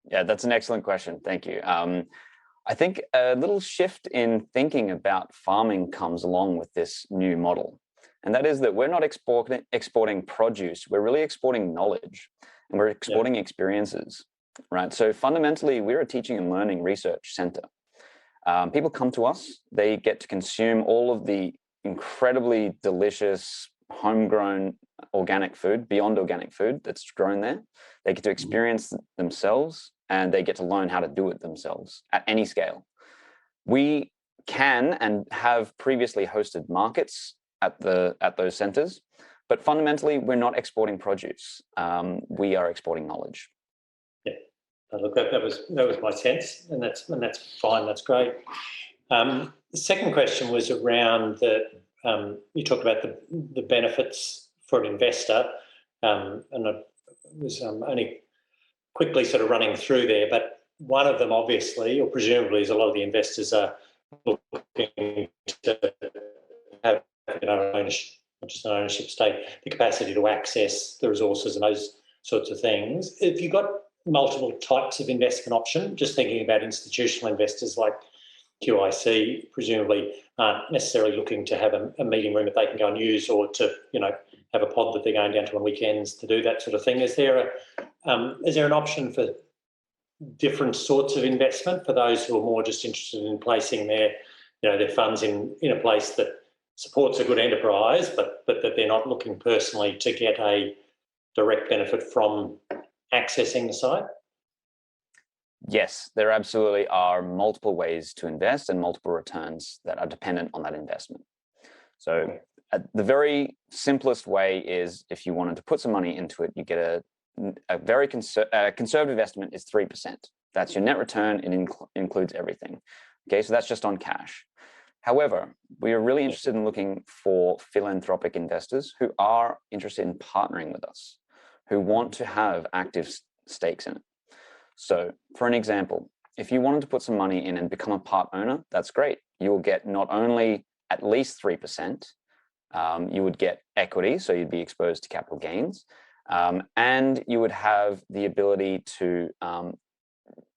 Yeah, that's an excellent question. Thank you. I think a little shift in thinking about farming comes along with this new model. And that is that we're not exporting produce, we're really exporting knowledge, and we're exporting experiences, right? So fundamentally, we're a teaching and learning research center. People come to us, they get to consume all of the incredibly delicious, homegrown organic food, beyond organic food that's grown there. They get to experience themselves, and they get to learn how to do it themselves at any scale. We can and have previously hosted markets at those centers, but fundamentally, we're not exporting produce. We are exporting knowledge. Look, that was my sense, and that's fine. That's great. The second question was around you talked about the benefits for an investor, and I was only quickly sort of running through there. But one of them, obviously, or presumably, is a lot of the investors are looking to have ownership, not just an ownership stake, the capacity to access the resources and those sorts of things. If you've got multiple types of investment option, just thinking about institutional investors like QIC presumably aren't necessarily looking to have a meeting room that they can go and use, or to have a pod that they're going down to on weekends to do that sort of thing. Is there an option for different sorts of investment for those who are more just interested in placing their funds in a place that supports a good enterprise, but that they're not looking personally to get a direct benefit from accessing the site? Yes, there absolutely are multiple ways to invest and multiple returns that are dependent on that investment. So the very simplest way is, if you wanted to put some money into it, you get a very conservative estimate is 3%. That's your net return. It includes everything. Okay, so that's just on cash. However, we are really interested in looking for philanthropic investors who are interested in partnering with us, who want to have active stakes in it. So for an example, if you wanted to put some money in and become a part owner, that's great. You will get not only at least 3%, you would get equity, so you'd be exposed to capital gains, and you would have the ability to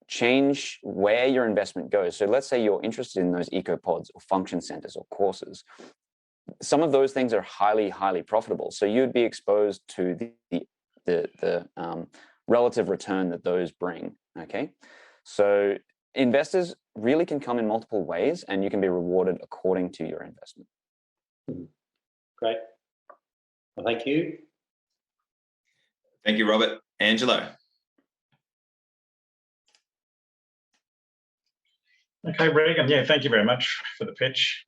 change where your investment goes. So let's say you're interested in those eco-pods or function centers or courses. Some of those things are highly, highly profitable. So you'd be exposed to the relative return that those bring, okay? So investors really can come in multiple ways, and you can be rewarded according to your investment. Great. Well, thank you. Thank you, Robert. Angelo. Okay, Regan. Yeah, thank you very much for the pitch.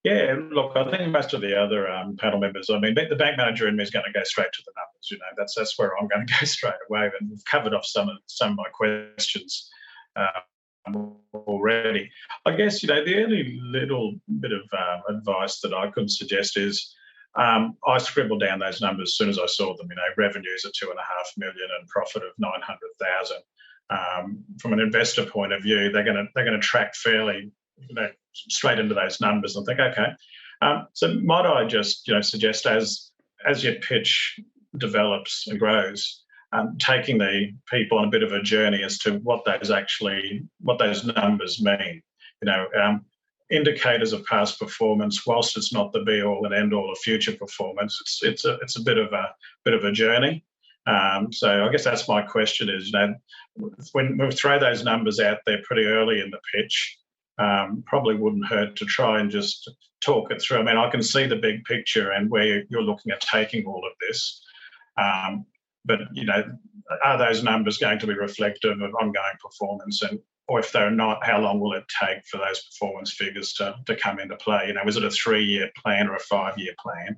Yeah, look, I think most of the other panel members, I mean, the bank manager in me is going to go straight to the numbers. That's where I'm going to go straight away, and we've covered off some of my questions already. I guess the only little bit of advice that I could suggest is I scribbled down those numbers as soon as I saw them. Revenues of 2.5 million and profit of 900,000. From an investor point of view, they're going to track fairly straight into those numbers and think, okay. So might I just suggest, as your pitch develops and grows, taking the people on a bit of a journey as to what those numbers mean. Indicators of past performance, whilst it's not the be all and end all of future performance, it's a bit of a journey. So I guess that's my question is, when we throw those numbers out there pretty early in the pitch, probably wouldn't hurt to try and just talk it through. I mean, I can see the big picture and where you're looking at taking all of this. But, are those numbers going to be reflective of ongoing performance? Or if they're not, how long will it take for those performance figures to come into play? Is it a 3-year plan or a 5-year plan?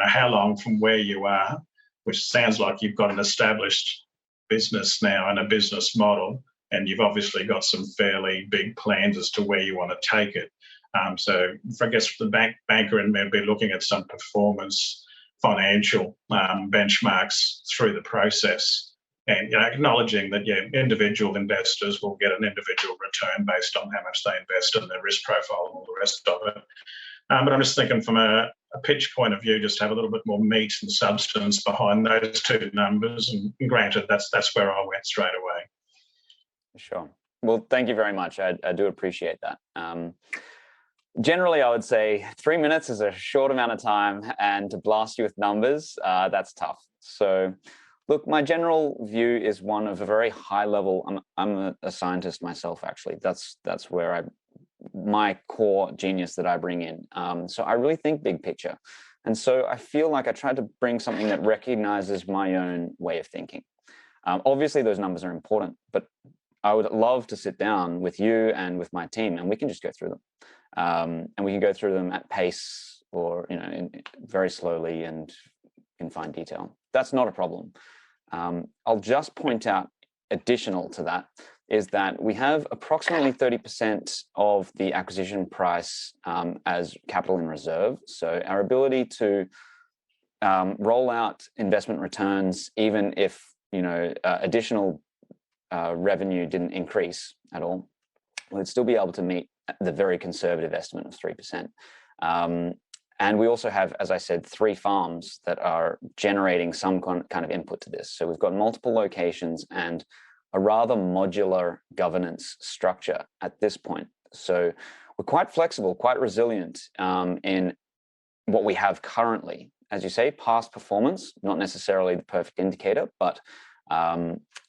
How long from where you are, which sounds like you've got an established business now and a business model, and you've obviously got some fairly big plans as to where you want to take it. So I guess the banker in me would be looking at some performance financial benchmarks through the process, and acknowledging that individual investors will get an individual return based on how much they invest and their risk profile and all the rest of it. But I'm just thinking from a pitch point of view, just have a little bit more meat and substance behind those two numbers. And granted, that's where I went straight away. Sure. Well, thank you very much. I do appreciate that. Generally, I would say 3 minutes is a short amount of time, and to blast you with numbers, that's tough. So, look, my general view is one of a very high level. I'm a scientist myself, actually. That's where my core genius that I bring in. So I really think big picture. And so I feel like I tried to bring something that recognizes my own way of thinking. Obviously, those numbers are important, but I would love to sit down with you and with my team, and we can just go through them. And we can go through them at pace, or very slowly and in fine detail. That's not a problem. I'll just point out, additional to that, is that we have approximately 30% of the acquisition price as capital in reserve. So our ability to roll out investment returns, even if additional revenue didn't increase at all, we'd still be able to meet the very conservative estimate of 3%. And we also have, as I said, 3 farms that are generating some kind of input to this. So we've got multiple locations and a rather modular governance structure at this point. So we're quite flexible, quite resilient in what we have currently. As you say, past performance, not necessarily the perfect indicator, but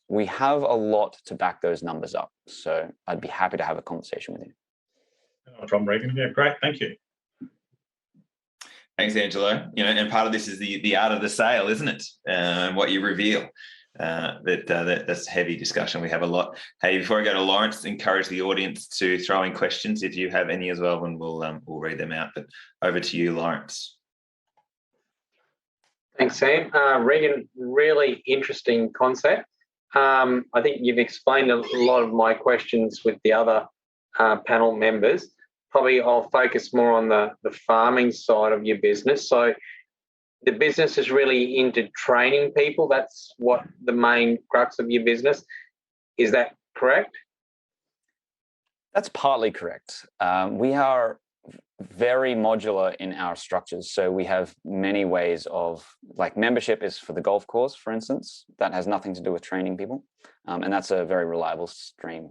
we have a lot to back those numbers up. So I'd be happy to have a conversation with you. No problem, Regan. Yeah, great. Thank you. Thanks, Angelo. And part of this is the art of the sale, isn't it? And what you reveal. That's heavy discussion. We have a lot. Hey, before I go to Lawrence, encourage the audience to throw in questions if you have any as well, and we'll read them out. But over to you, Lawrence. Thanks, Sam. Regan, really interesting concept. I think you've explained a lot of my questions with the other panel members. Probably I'll focus more on the farming side of your business. So the business is really into training people. That's what the main crux of your business. Is that correct? That's partly correct. We are very modular in our structures. So we have many ways of, like, membership is for the golf course, for instance. That has nothing to do with training people. And that's a very reliable stream.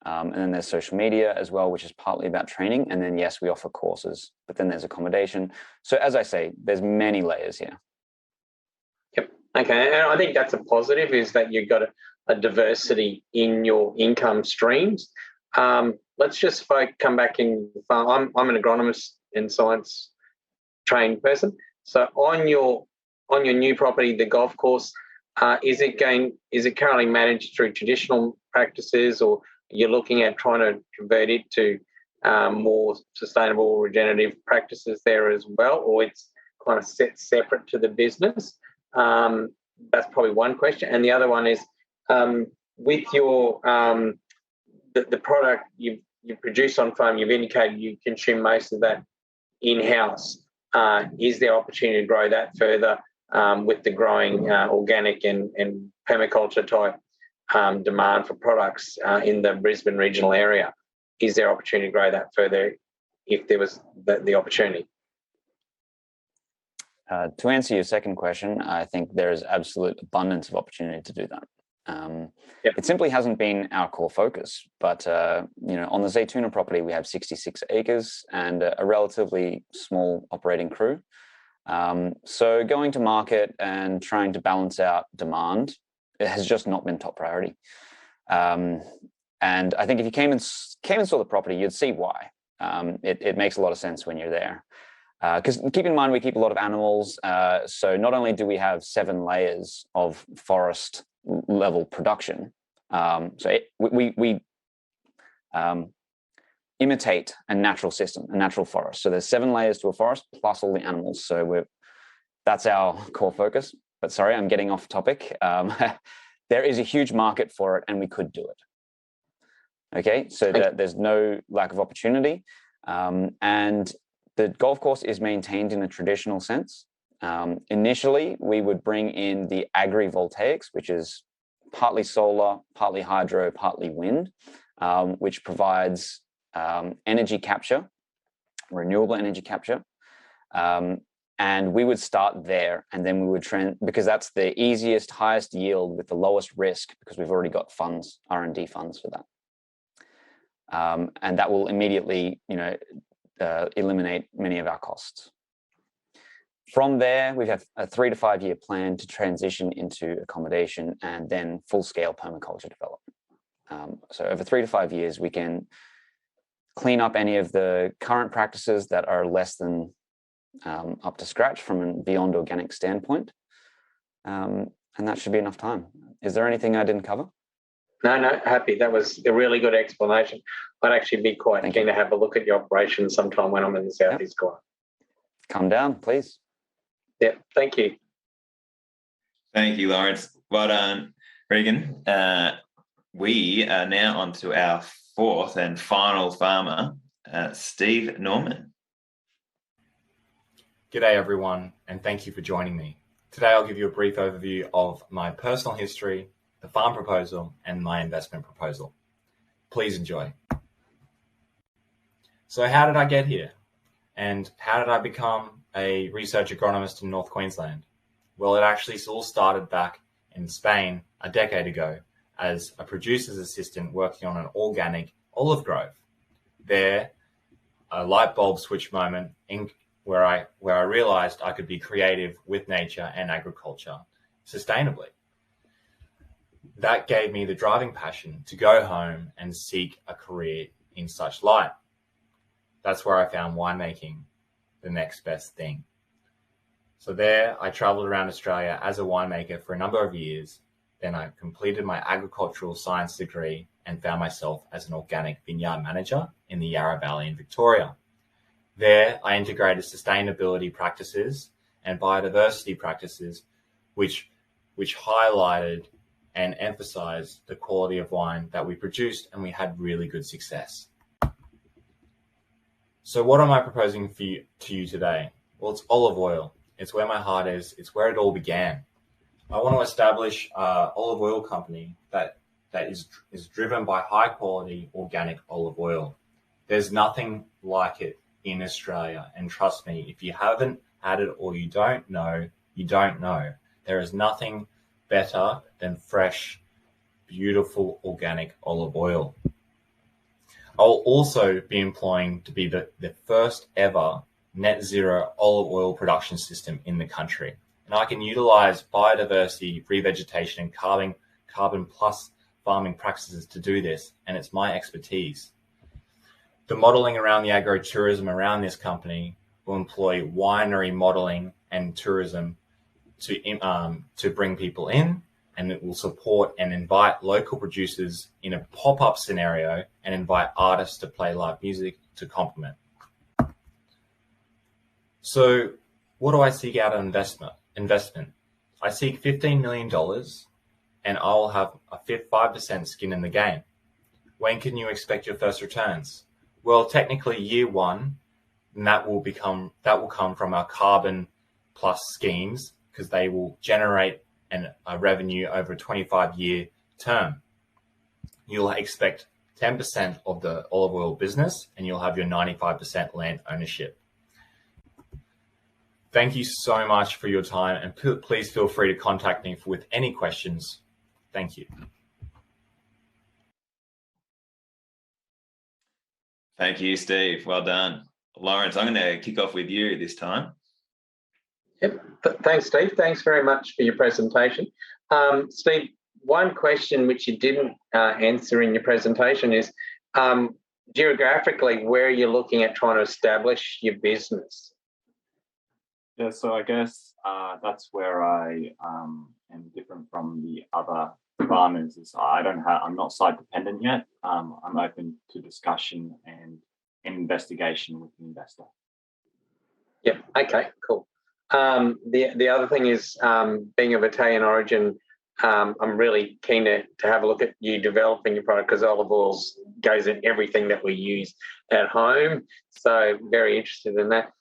And then there's social media as well, which is partly about training. And then, yes, we offer courses, but then there's accommodation. So as I say, there's many layers here. Yep. Okay. And I think that's a positive, is that you've got a diversity in your income streams. Let's just come back in farm. I'm an agronomist and science trained person. So on your new property, the golf course, is it currently managed through traditional practices, or you're looking at trying to convert it to more sustainable regenerative practices there as well, or it's kind of set separate to the business? That's probably one question. And the other one is, with your the product you produce on farm, you've indicated you consume most of that in-house. Is there opportunity to grow that further with the growing organic and permaculture type demand for products in the Brisbane regional area? Is there opportunity to grow that further if there was the opportunity? To answer your second question, I think there is absolute abundance of opportunity to do that. It simply hasn't been our core focus, but on the Zaytuna property, we have 66 acres and a relatively small operating crew. So going to market and trying to balance out demand, it has just not been top priority. And I think if you came and saw the property, you'd see why. It makes a lot of sense when you're there. Because keep in mind, we keep a lot of animals. So not only do we have 7 layers of forest level production, we imitate a natural system, a natural forest. So there's 7 layers to a forest plus all the animals. So that's our core focus. But sorry, I'm getting off topic. There is a huge market for it, and we could do it. Okay, so there's no lack of opportunity. And the golf course is maintained in a traditional sense. Initially, we would bring in the agrivoltaics, which is partly solar, partly hydro, partly wind, which provides energy capture, renewable energy capture. And we would start there, and then we would because that's the easiest, highest yield with the lowest risk, because we've already got funds, R&D funds for that. And that will immediately, eliminate many of our costs. From there, we have a 3 to 5 year plan to transition into accommodation and then full-scale permaculture development. So over 3 to 5 years, we can clean up any of the current practices that are less than up to scratch from a beyond organic standpoint. And that should be enough time. Is there anything I didn't cover? No, happy. That was a really good explanation. I'd actually be quite keen to have a look at your operation sometime when I'm in the Southeast Corner. Come down, please. Yeah, thank you. Thank you, Lawrence. Well done, Regan. We are now on to our 4th and final farmer, Steve Norman. G'day everyone, and thank you for joining me. Today I'll give you a brief overview of my personal history, the farm proposal, and my investment proposal. Please enjoy. So how did I get here? And how did I become a research agronomist in North Queensland? Well, it actually all started back in Spain a decade ago as a producer's assistant working on an organic olive grove. there, a light bulb switch moment where I realized I could be creative with nature and agriculture sustainably. That gave me the driving passion to go home and seek a career in such light. That's where I found winemaking the next best thing. So there, I traveled around Australia as a winemaker for a number of years. Then I completed my agricultural science degree and found myself as an organic vineyard manager in the Yarra Valley in Victoria. There, I integrated sustainability practices and biodiversity practices, which highlighted and emphasized the quality of wine that we produced, and we had really good success. So what am I proposing to you today? Well, it's olive oil. It's where my heart is. It's where it all began. I want to establish an olive oil company that is driven by high quality organic olive oil. There's nothing like it in Australia. And trust me, if you haven't had it or you don't know, you don't know. There is nothing better than fresh, beautiful organic olive oil. I'll also be employing to be the first ever net zero olive oil production system in the country. And I can utilize biodiversity, revegetation, and carbon plus farming practices to do this, and it's my expertise. The modeling around the agro-tourism around this company will employ winery modeling and tourism to bring people in, and it will support and invite local producers in a pop-up scenario and invite artists to play live music to complement. So what do I seek out of investment? I seek $15 million and I'll have a 5% skin in the game. When can you expect your first returns? Well, technically year one, and that will come from our carbon plus schemes, because they will generate a revenue over a 25-year term. You'll expect 10% of the olive oil business, and you'll have your 95% land ownership. Thank you so much for your time, and please feel free to contact me with any questions. Thank you. Thank you, Steve. Well done. Lawrence, I'm going to kick off with you this time. Yep. Thanks, Steve. Thanks very much for your presentation. Steve, one question which you didn't answer in your presentation is geographically, where are you looking at trying to establish your business? Yeah, so I guess that's where I am different from the other farmers. Is I'm not site dependent yet. I'm open to discussion and investigation with the investor. Yep. Okay. Cool. The other thing is, being of Italian origin, I'm really keen to have a look at you developing your product, because olive oil goes in everything that we use at home. So very interested in that.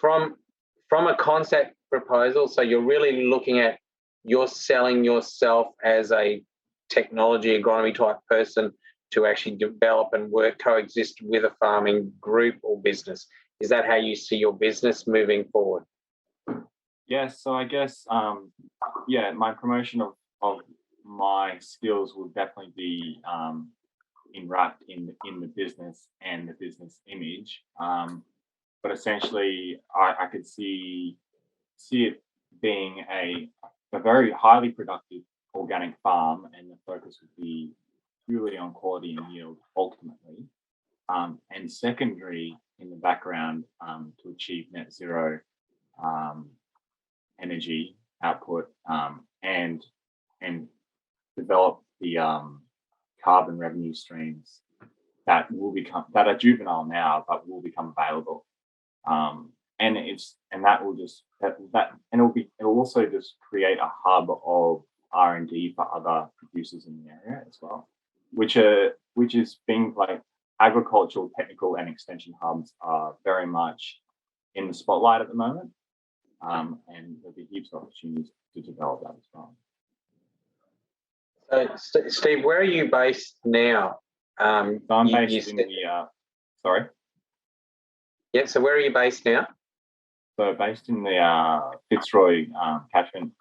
From a concept proposal, so you're really looking at you're selling yourself as a technology agronomy type person to actually develop and coexist with a farming group or business. Is that how you see your business moving forward? Yes, so I guess, my promotion of my skills will definitely be enwrapped in the business and the business image. But essentially, I could see it being a very highly productive organic farm, and the focus would be purely on quality and yield ultimately. And secondary in the background to achieve net zero energy output and develop the carbon revenue streams that are juvenile now but will become available. It'll also just create a hub of R&D for other producers in the area as well, which is being like agricultural, technical, and extension hubs are very much in the spotlight at the moment, and there'll be heaps of opportunities to develop that as well. So, Steve, where are you based now? So I'm based in the. Sorry. Yeah. So where are you based now? So based in the Fitzroy catchment,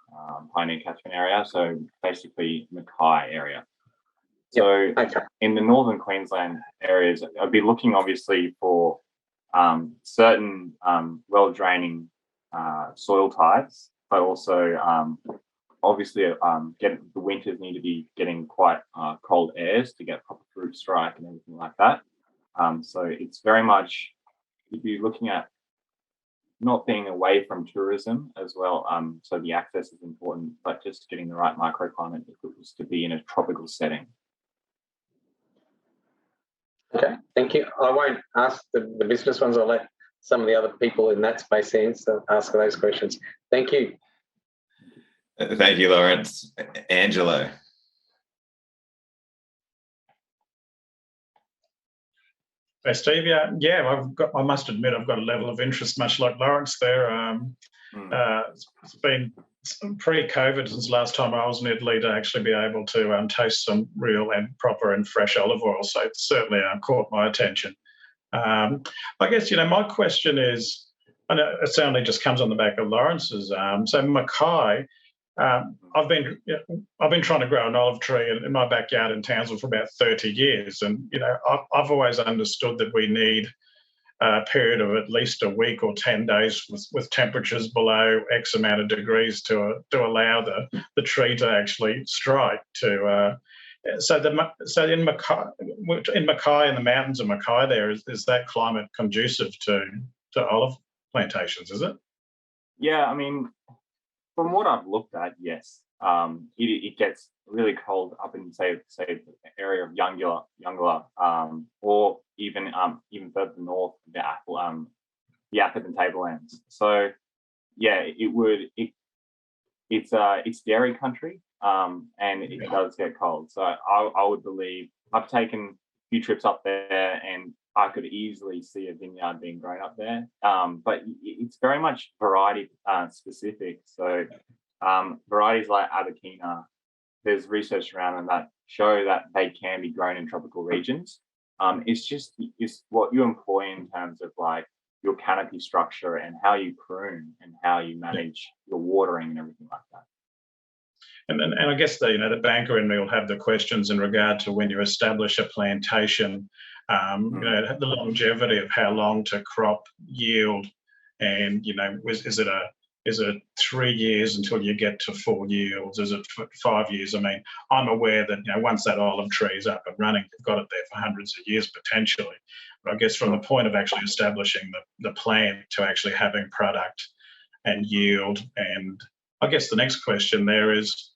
Pioneer catchment area. So basically Mackay area. So Okay. in the northern Queensland areas, I'd be looking obviously for certain well-draining soil types, but also obviously the winters need to be getting quite cold airs to get proper fruit strike and everything like that. So it's very much, you'd be looking at not being away from tourism as well. So the access is important, but just getting the right microclimate to be in a tropical setting. Okay, thank you. I won't ask the business ones. I'll let some of the other people in that space ask those questions. Thank you. Thank you, Lawrence. Angelo. Hey, Steve. Yeah. I must admit, I've got a level of interest, much like Lawrence there. It's been pre-COVID since last time I was in Italy to actually be able to taste some real and proper and fresh olive oil. So it certainly caught my attention. I guess, my question is, I know it certainly just comes on the back of Lawrence's. So Mackay, I've been trying to grow an olive tree in my backyard in Townsville for about 30 years. And, I've always understood that we need a period of at least a week or 10 days with temperatures below X amount of degrees to allow the tree to actually strike. So in Mackay, in the mountains of Mackay, there is that climate conducive to olive plantations? Is it? Yeah, I mean, from what I've looked at, yes. It gets really cold up in say the area of Youngula, or even further north, the Atherton Tablelands. So yeah, it's dairy country, and it does get cold. So I would believe, I've taken a few trips up there, and I could easily see a vineyard being grown up there. But it's very much variety specific. So varieties like Abakina, there's research around them that show that they can be grown in tropical regions. It's what you employ in terms of like your canopy structure and how you prune and how you manage your watering and everything like that. And I guess the banker in me will have the questions in regard to when you establish a plantation, the longevity of how long to crop yield, and is it 3 years until you get to full yields? Is it 5 years? I mean, I'm aware that once that olive tree is up and running, you've got it there for hundreds of years potentially. But I guess from the point of actually establishing the plant to actually having product and yield, and I guess the next question there is,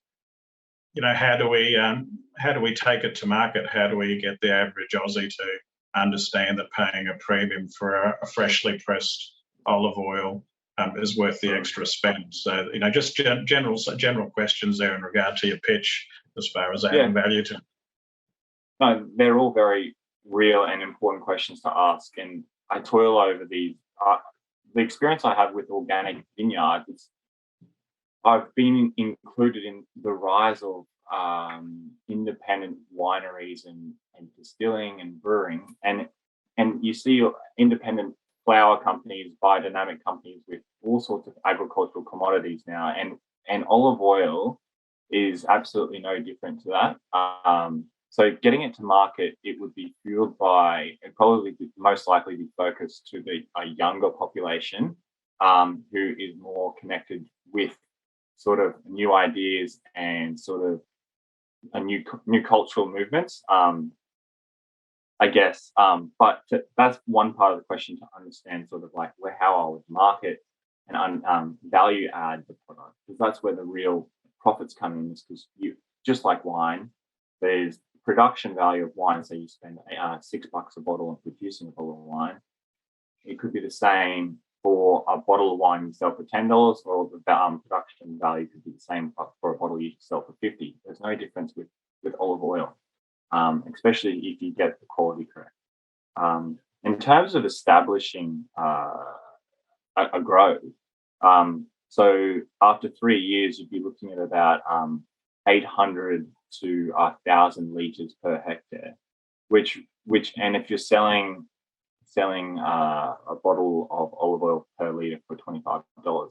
how do we take it to market? How do we get the average Aussie to understand that paying a premium for a freshly pressed olive oil is worth the extra spend? So, just general questions there in regard to your pitch as far as adding value to. No, they're all very real and important questions to ask, and I toil over these. The experience I have with organic vineyards, I've been included in the rise of independent wineries and distilling and brewing, and you see independent flower companies, biodynamic companies with all sorts of agricultural commodities now, and olive oil is absolutely no different to that. So getting it to market, it would be fueled by, and probably most likely be focused to a younger population who is more connected with sort of new ideas and sort of a new cultural movements, I guess. But that's one part of the question, to understand sort of like how I would market and value add the product, because that's where the real profits come in. Is because you, just like wine, there's production value of wine. So you spend $6 a bottle on producing a bottle of wine. It could be the same for a bottle of wine you sell for $10, or the production value could be the same for a bottle you sell for $50. There's no difference with olive oil, especially if you get the quality correct. In terms of establishing a grove, so after 3 years, you'd be looking at about 800 to 1,000 litres per hectare, which and if you're selling a bottle of olive oil per litre for $25,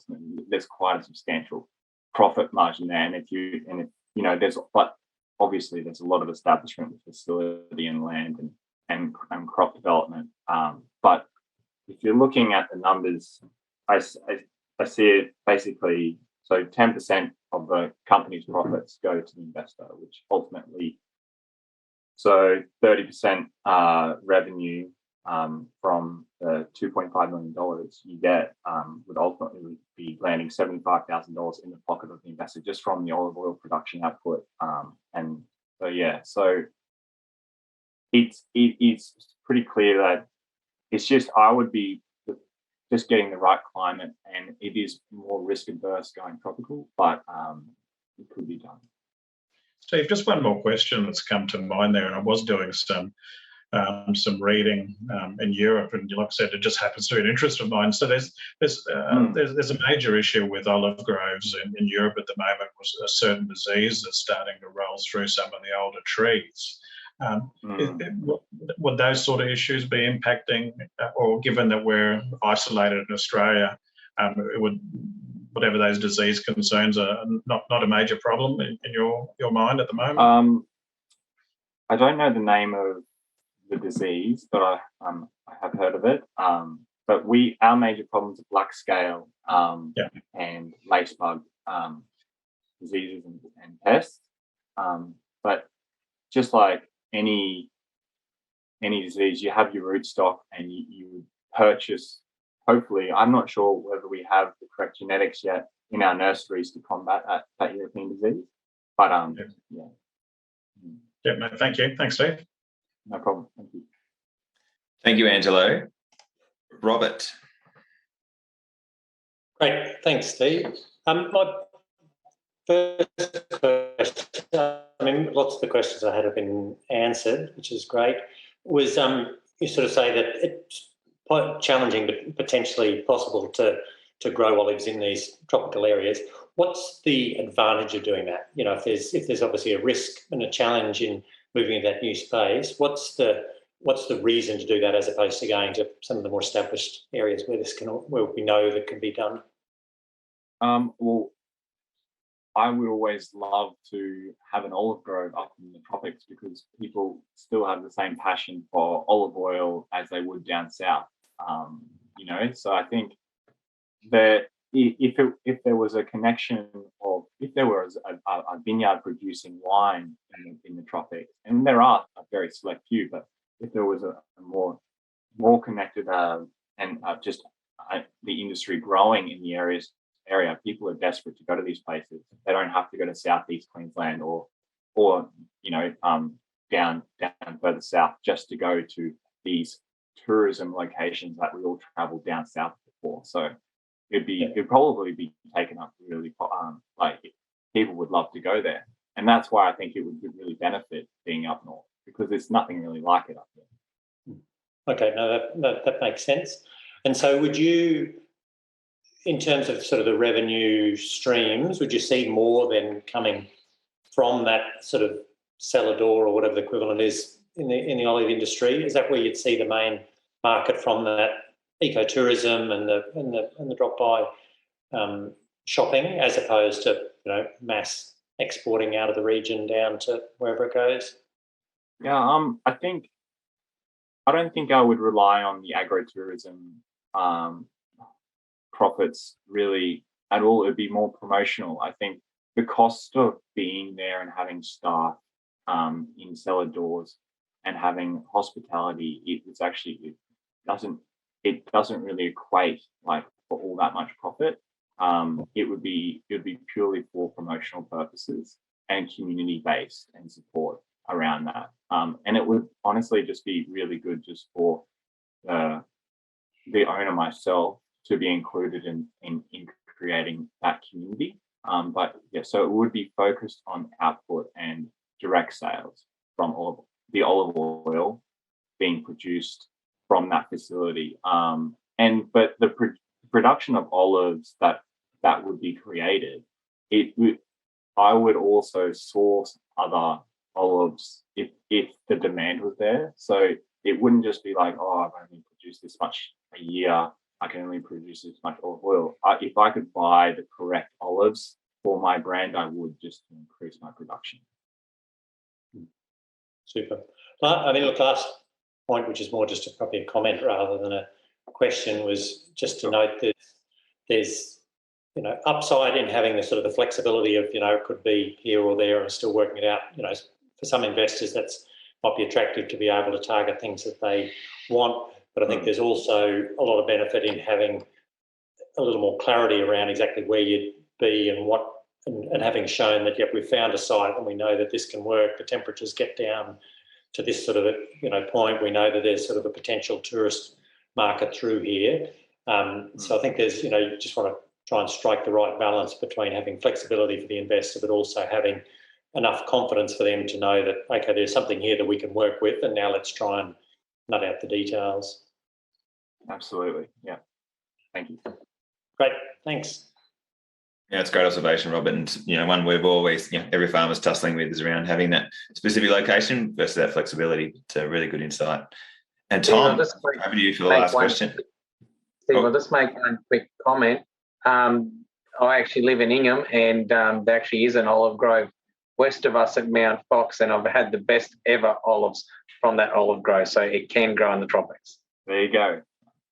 then there's quite a substantial profit margin there. And if there's, but obviously there's a lot of establishment with facility and land and crop development. But if you're looking at the numbers, I see it basically, so 10% of the company's profits go to the investor, which ultimately, so 30% revenue from the $2.5 million you get would ultimately be landing $75,000 in the pocket of the investor just from the olive oil production output. And so, yeah, so it's pretty clear that it's just, I would be just getting the right climate, and it is more risk adverse going tropical, but it could be done. Steve, just one more question that's come to mind there, and I was doing some reading in Europe, and like I said, it just happens to be an interest of mine. So there's a major issue with olive groves in Europe at the moment, with a certain disease that's starting to roll through some of the older trees. Would those sort of issues be impacting, or given that we're isolated in Australia, whatever those disease concerns are not a major problem in your mind at the moment? I don't know the name of the disease, but I have heard of it. But our major problems are black scale and lace bug diseases and pests. But just like any disease, you have your rootstock and you purchase, hopefully, I'm not sure whether we have the correct genetics yet in our nurseries to combat that European disease. But yeah. Yeah, no, thank you. Thanks, Steve. No problem. Thank you. Thank you, Angelo. Robert. Great. Thanks, Steve. My first question, I mean, lots of the questions I had have been answered, which is great, was you sort of say that it's quite challenging but potentially possible to grow olives in these tropical areas. What's the advantage of doing that? You know, if there's obviously a risk and a challenge in moving into that new space, what's the reason to do that as opposed to going to some of the more established areas where we know that can be done? Well, I would always love to have an olive grove up in the tropics because people still have the same passion for olive oil as they would down south. You know, so I think that if there was a connection, or if there was a vineyard producing wine in the tropics, and there are a very select few, but if there was a more connected and just the industry growing in the area, people are desperate to go to these places. They don't have to go to southeast Queensland or you know down further south just to go to these tourism locations that we all travel down south for. So it'd probably be taken up really, like people would love to go there, and that's why I think it would really benefit being up north, because there's nothing really like it up there. Okay, no, that makes sense. And so would you, in terms of sort of the revenue streams, would you see more than coming from that sort of cellar door or whatever the equivalent is in the olive industry? Is that where you'd see the main market from, that ecotourism and the drop by shopping, as opposed to, you know, mass exporting out of the region down to wherever it goes? Yeah, I don't think I would rely on the agrotourism profits really at all. It'd be more promotional. I think the cost of being there and having staff in cellar doors and having hospitality, it doesn't really equate like for all that much profit. It would be purely for promotional purposes and community based and support around that. And it would honestly just be really good just for the owner, myself, to be included in creating that community. But yeah, so it would be focused on output and direct sales from all the olive oil being produced from that facility. But the production of olives that would be created, I would also source other olives if the demand was there. So it wouldn't just be like, oh, I've only produced this much a year, I can only produce this much olive oil. If I could buy the correct olives for my brand, I would, just to increase my production. Super. I mean, look, last point, which is more just probably a comment rather than a question, was just to note that there's, upside in having the sort of the flexibility of, it could be here or there and still working it out. For some investors, that's might be attractive to be able to target things that they want. But I think there's also a lot of benefit in having a little more clarity around exactly where you'd be and having shown that, yep, we've found a site and we know that this can work. The temperatures get down to this sort of point. We know that there's sort of a potential tourist market through here. So I think there's, you just want to try and strike the right balance between having flexibility for the investor, but also having enough confidence for them to know that, okay, there's something here that we can work with, and now let's try and nut out the details. Absolutely. Yeah. Thank you. Great. Thanks. Yeah, it's a great observation, Robert. And, one we've always, every farmer's tussling with is around having that specific location versus that flexibility. It's a really good insight. And Tom, over to you for the last question. Steve, I'll just make one quick comment. I actually live in Ingham, and there actually is an olive grove west of us at Mount Fox, and I've had the best ever olives from that olive grove, so it can grow in the tropics. There you go.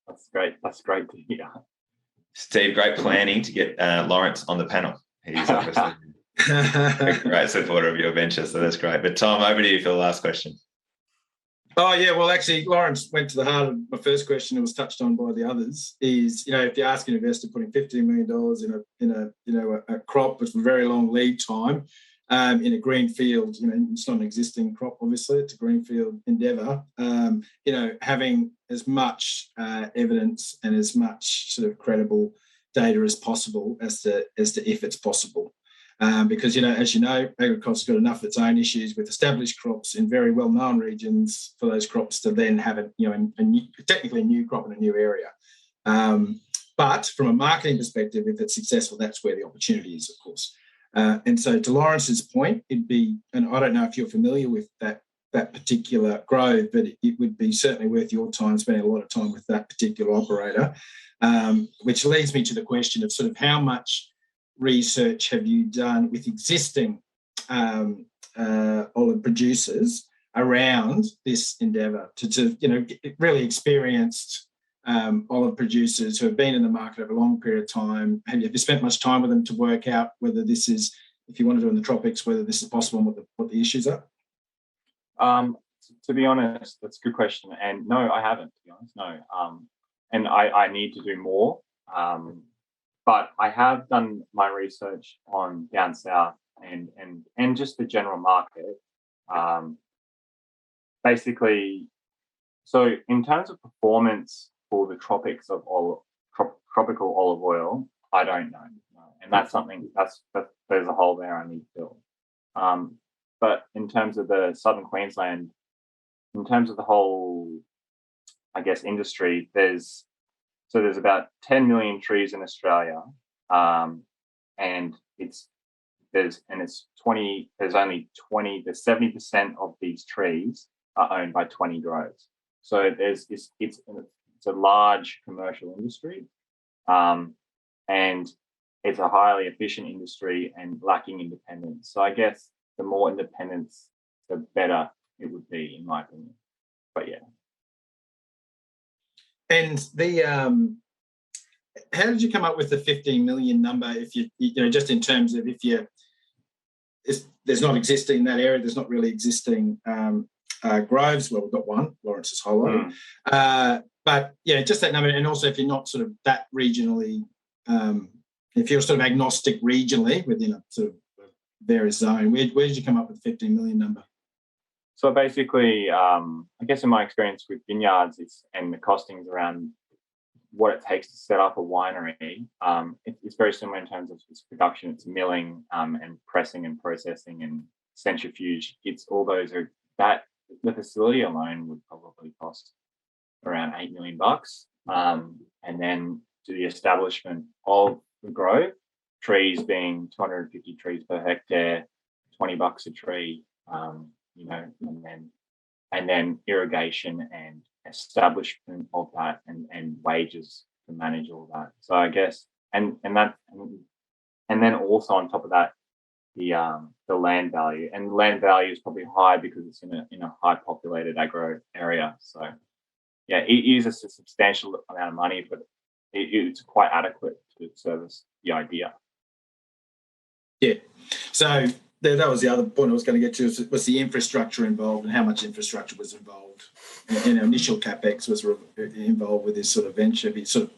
That's great. That's great to hear. Steve, great planning to get Lawrence on the panel. He's obviously a great supporter of your venture, so that's great. But Tom, over to you for the last question. Oh, yeah. Well, actually, Lawrence went to the heart of my first question. It was touched on by the others. Is, if you ask an investor putting $15 million in a crop with a very long lead time in a greenfield, it's not an existing crop, obviously, it's a greenfield endeavour. Having as much evidence and as much sort of credible data as possible as to if it's possible. Because, as you know, agriculture's got enough of its own issues with established crops in very well-known regions for those crops to then have technically a new crop in a new area. But from a marketing perspective, if it's successful, that's where the opportunity is, of course. And so to Lawrence's point, it'd be, and I don't know if you're familiar with that particular grove, but it would be certainly worth your time, spending a lot of time with that particular operator, which leads me to the question of sort of how much research have you done with existing olive producers around this endeavour to really experienced olive producers who have been in the market over a long period of time? Have you spent much time with them to work out whether this is, if you want to do in the tropics, whether this is possible and what the issues are? To be honest, that's a good question. And no, I haven't, to be honest, no. And I need to do more. But I have done my research on down south and just the general market. Basically, so in terms of performance for the tropics of tropical olive oil, I don't know. And that's something there's a hole there I need to fill. But in terms of the southern Queensland, in terms of the whole, I guess, industry, there's about 10 million trees in Australia, and there's only 20 to 70% of these trees are owned by 20 groves. So it's a large commercial industry, and it's a highly efficient industry and lacking independence. So I guess the more independence, the better it would be, in my opinion. But yeah. And how did you come up with the 15 million number? If you just in terms of there's not existing in that area, there's not really existing groves. Well, we've got one, Lawrence has highlighted. But just that number, and also if you're not sort of that regionally, if you're sort of agnostic regionally within a sort of various zone, where did you come up with the 15 million number? So basically, I guess in my experience with vineyards and the costings around what it takes to set up a winery, it's very similar in terms of its production. It's milling and pressing and processing and centrifuge. It's all those that the facility alone would probably cost around $8 million. And then to the establishment of the grove, trees being 250 trees per hectare, $20 a tree. And then irrigation and establishment of that and wages to manage all that. So I guess and then also on top of that, the land value, and land value is probably high because it's in a high populated agro area. So yeah, it is a substantial amount of money, but it's quite adequate to service the idea. Yeah. So that was the other point I was going to get to, was the infrastructure involved and how much infrastructure was involved. And initial CapEx was involved with this sort of venture. We sort of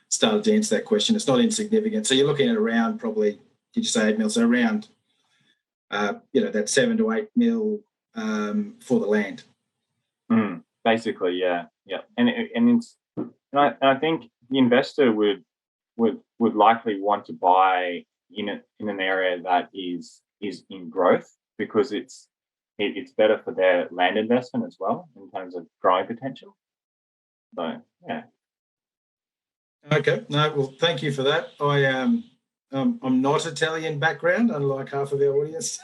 started to answer that question. It's not insignificant. So you're looking at around probably, did you say 8 mil? So around, that 7 to 8 mil for the land. Basically, yeah. And I think the investor would likely want to buy in an area that is in growth, because it's better for their land investment as well in terms of growing potential. So yeah. Okay. No, well, thank you for that. I'm not Italian background, unlike half of our audience,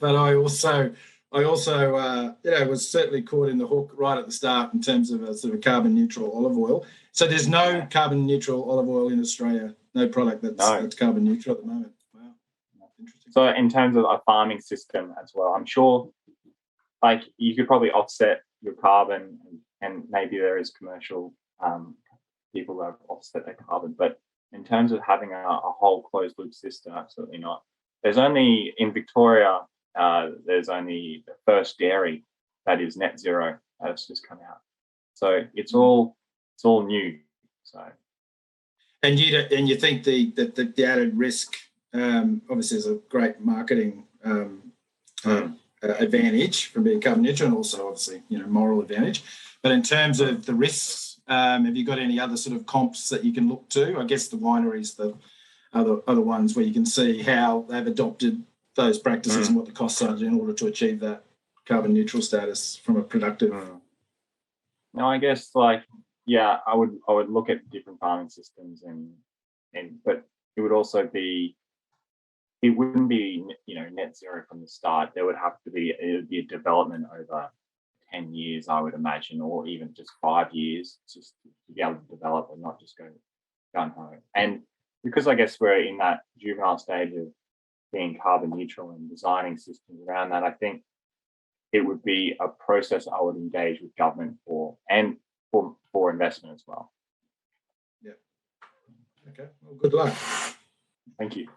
but I also was certainly caught in the hook right at the start in terms of a sort of carbon neutral olive oil. So there's no carbon neutral olive oil in Australia, no product that's carbon neutral at the moment. Wow. Interesting. So in terms of a farming system as well, I'm sure like you could probably offset your carbon, and maybe there is commercial people that offset their carbon, but in terms of having a whole closed loop system, absolutely not. There's only in Victoria, there's only the first dairy that is net zero that's just come out. So it's all new. So, and you think the added risk, obviously, is a great marketing advantage from being carbon neutral, and also obviously moral advantage. But in terms of the risks, have you got any other sort of comps that you can look to? I guess the wineries, the other ones where you can see how they've adopted those practices and what the costs are in order to achieve that carbon neutral status from a productive. No, I guess I would look at different farming systems, but it would also be, it wouldn't be net zero from the start. There would have to be a development over 10 years, I would imagine, or even just 5 years, just to be able to develop and not just go gun ho. And because I guess we're in that juvenile stage of being carbon neutral and designing systems around that, I think it would be a process I would engage with government for investment as well. Yeah. Okay. Well, good luck. Thank you.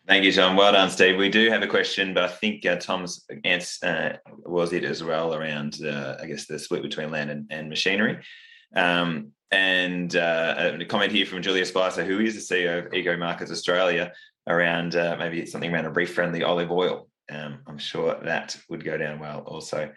Thank you, Tom. Well done, Steve. We do have a question, but I think Tom's answer was it as well around, I guess, the split between land and machinery. And a comment here from Julia Spicer, who is the CEO of Eco Markets Australia, around maybe it's something around a reef-friendly olive oil. I'm sure that would go down well also.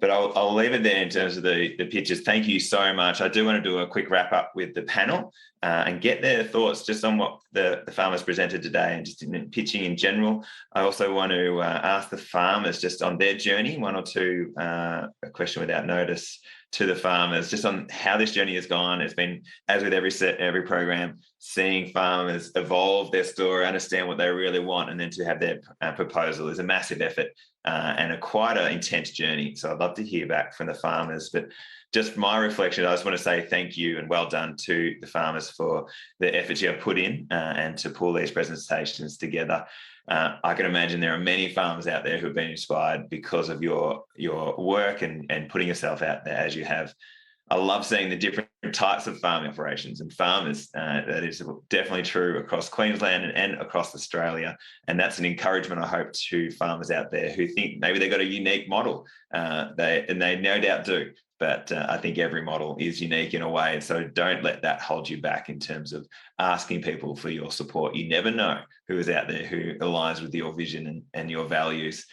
But I'll leave it there in terms of the pitches. Thank you so much. I do want to do a quick wrap up with the panel and get their thoughts just on what the farmers presented today and just in pitching in general. I also want to ask the farmers just on their journey, one or two, a question without notice to the farmers, just on how this journey has gone. It's been, as with every program, seeing farmers evolve their story, understand what they really want, and then to have their proposal is a massive effort and quite an intense journey. So I'd love to hear back from the farmers. But just my reflection, I just want to say thank you and well done to the farmers for the effort you have put in and to pull these presentations together. I can imagine there are many farmers out there who have been inspired because of your work and putting yourself out there as you have. I love seeing the different types of farming operations and farmers. That is definitely true across Queensland and across Australia. And that's an encouragement, I hope, to farmers out there who think maybe they've got a unique model. They no doubt do. But I think every model is unique in a way. So don't let that hold you back in terms of asking people for your support. You never know who is out there who aligns with your vision and your values.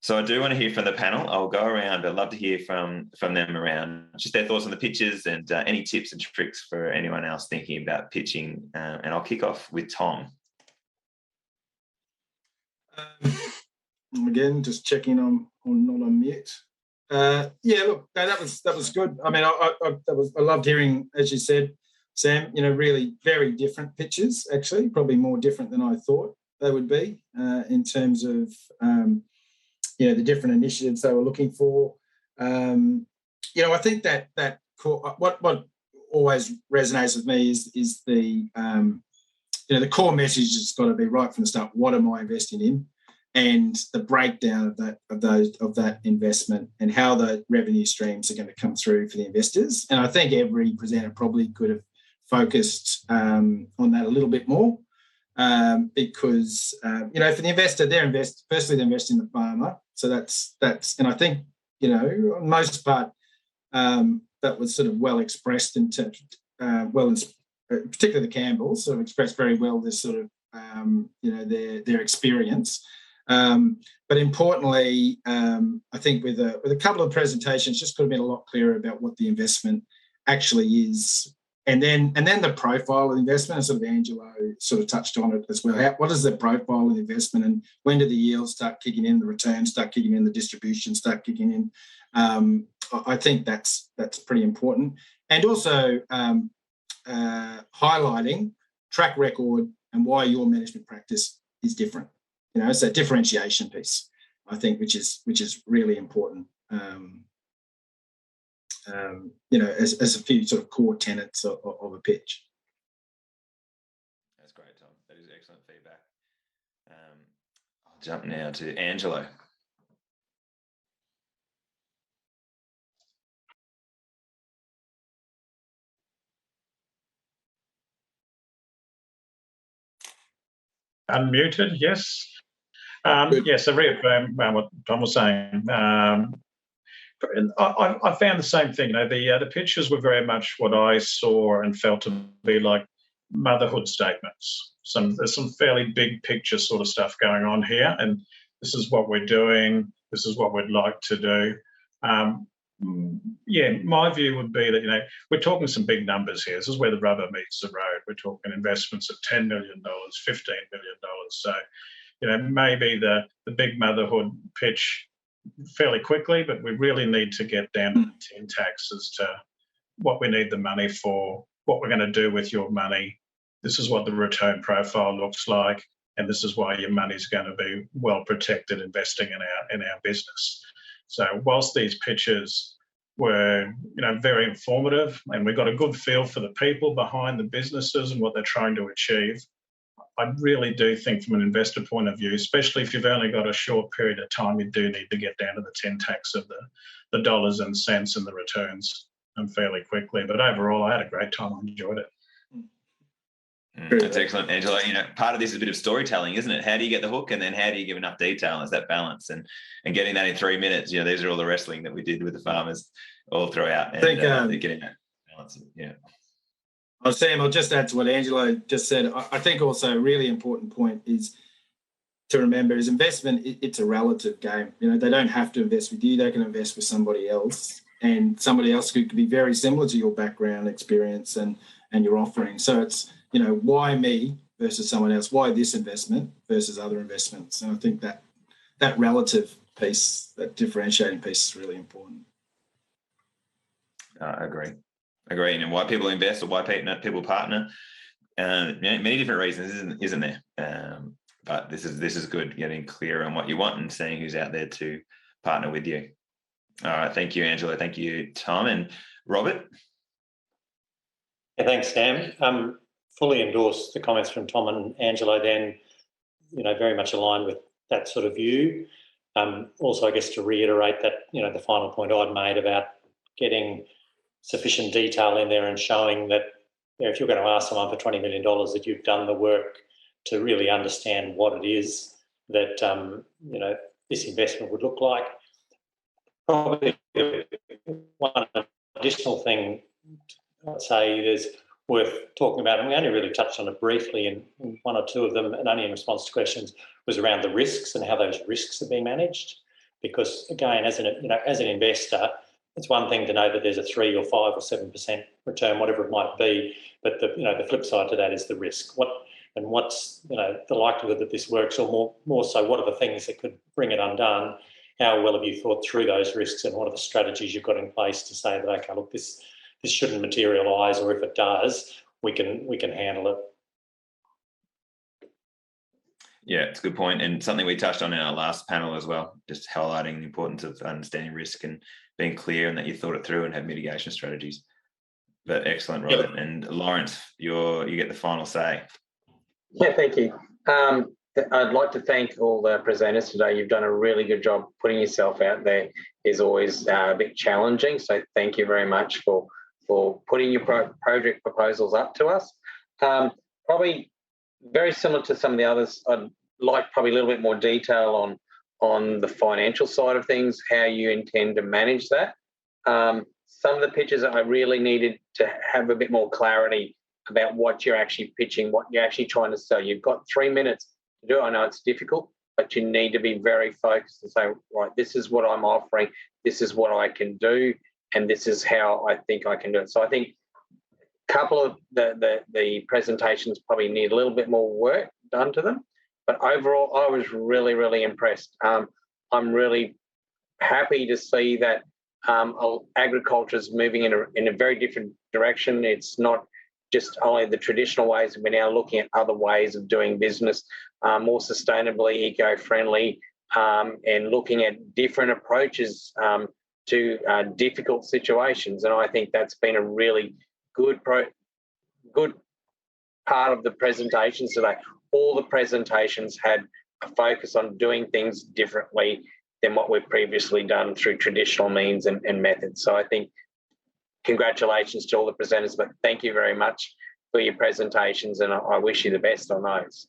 So I do want to hear from the panel. I'll go around. I'd love to hear from them around just their thoughts on the pitches and any tips and tricks for anyone else thinking about pitching. And I'll kick off with Tom. Again, just checking I'm not on mute. Yeah, look, that was good. I mean, I loved hearing, as you said, Sam, really very different pitches, actually, probably more different than I thought they would be in terms of the different initiatives they were looking for. I think that what always resonates with me is the the core message has got to be right from the start. What am I investing in? And the breakdown of that investment and how the revenue streams are going to come through for the investors. And I think every presenter probably could have focused on that a little bit more, because for the investor, they're investing in the farmer. So that's and I think on most part that was sort of well expressed in terms, particularly the Campbells sort of expressed very well this sort of their experience. But importantly, I think with a couple of presentations, just could have been a lot clearer about what the investment actually is, and then the profile of the investment. And sort of Angelo sort of touched on it as well. What is the profile of the investment, and when do the yields start kicking in, the returns start kicking in, the distribution start kicking in? I think that's pretty important, and also highlighting track record and why your management practice is different. It's that differentiation piece, I think, which is really important. As a few sort of core tenets of a pitch. That's great, Tom. That is excellent feedback. I'll jump now to Angelo. Unmuted, yes. Yes, I reaffirm what Tom was saying. I found the same thing. The pictures were very much what I saw and felt to be like motherhood statements. There's some fairly big picture sort of stuff going on here, and this is what we're doing. This is what we'd like to do. My view would be that we're talking some big numbers here. This is where the rubber meets the road. We're talking investments of $10 million, $15 million. So maybe the big motherhood pitch fairly quickly, but we really need to get down to the tin tacks as to what we need the money for, what we're going to do with your money. This is what the return profile looks like, and this is why your money's going to be well protected investing in our business. So whilst these pitches were very informative, and we got a good feel for the people behind the businesses and what they're trying to achieve, I really do think from an investor point of view, especially if you've only got a short period of time, you do need to get down to the tin tacks of the dollars and cents and the returns fairly quickly. But overall, I had a great time. I enjoyed it. That's excellent, Angelo. Part of this is a bit of storytelling, isn't it? How do you get the hook, and then how do you give enough detail? Is that balance, and getting that in 3 minutes? These are all the wrestling that we did with the farmers all throughout. And, I think getting that balance. Yeah. Sam, I'll just add to what Angelo just said. I think also a really important point is to remember is investment, it's a relative game. They don't have to invest with you. They can invest with somebody else, and somebody else could be very similar to your background, experience, and your offering. So it's, why me versus someone else? Why this investment versus other investments? And I think that relative piece, that differentiating piece is really important. I agree. And why people invest or why people partner, many different reasons, isn't there? But this is good, getting clear on what you want and seeing who's out there to partner with you. All right, thank you, Angela. Thank you, Tom. And Robert? Yeah, thanks, Sam. Fully endorse the comments from Tom and Angelo then, very much aligned with that sort of view. Also, I guess to reiterate that, the final point I'd made about getting sufficient detail in there and showing that if you're going to ask someone for $20 million, that you've done the work to really understand what it is that this investment would look like. Probably one additional thing I'd say is worth talking about, and we only really touched on it briefly in one or two of them, and only in response to questions, was around the risks and how those risks are being managed. Because again, as an investor, it's one thing to know that there's a 3 or 5 or 7% return, whatever it might be, but the flip side to that is the risk. What's the likelihood that this works, or more so, what are the things that could bring it undone? How well have you thought through those risks, and what are the strategies you've got in place to say that, okay, look, this shouldn't materialise, or if it does, we can handle it. Yeah, it's a good point, and something we touched on in our last panel as well, just highlighting the importance of understanding risk and being clear and that you thought it through and have mitigation strategies. But excellent, Robert. Yep. And Lawrence, you get the final say. Yeah, thank you. I'd like to thank all the presenters today. You've done a really good job. Putting yourself out there is always a bit challenging. So thank you very much for putting your project proposals up to us. Probably very similar to some of the others, I'd like probably a little bit more detail on the financial side of things, how you intend to manage that. Some of the pitches I really needed to have a bit more clarity about what you're actually pitching, what you're actually trying to sell. You've got 3 minutes to do it. I know it's difficult, but you need to be very focused and say, right, this is what I'm offering, this is what I can do, and this is how I think I can do it. So I think a couple of the presentations probably need a little bit more work done to them, but overall, I was really, really impressed. I'm really happy to see that agriculture is moving in a very different direction. It's not just only the traditional ways. We're now looking at other ways of doing business, more sustainably, eco-friendly, and looking at different approaches to difficult situations. And I think that's been a really good part of the presentations today. All the presentations had a focus on doing things differently than what we've previously done through traditional means and methods. So I think congratulations to all the presenters, but thank you very much for your presentations, and I wish you the best on those.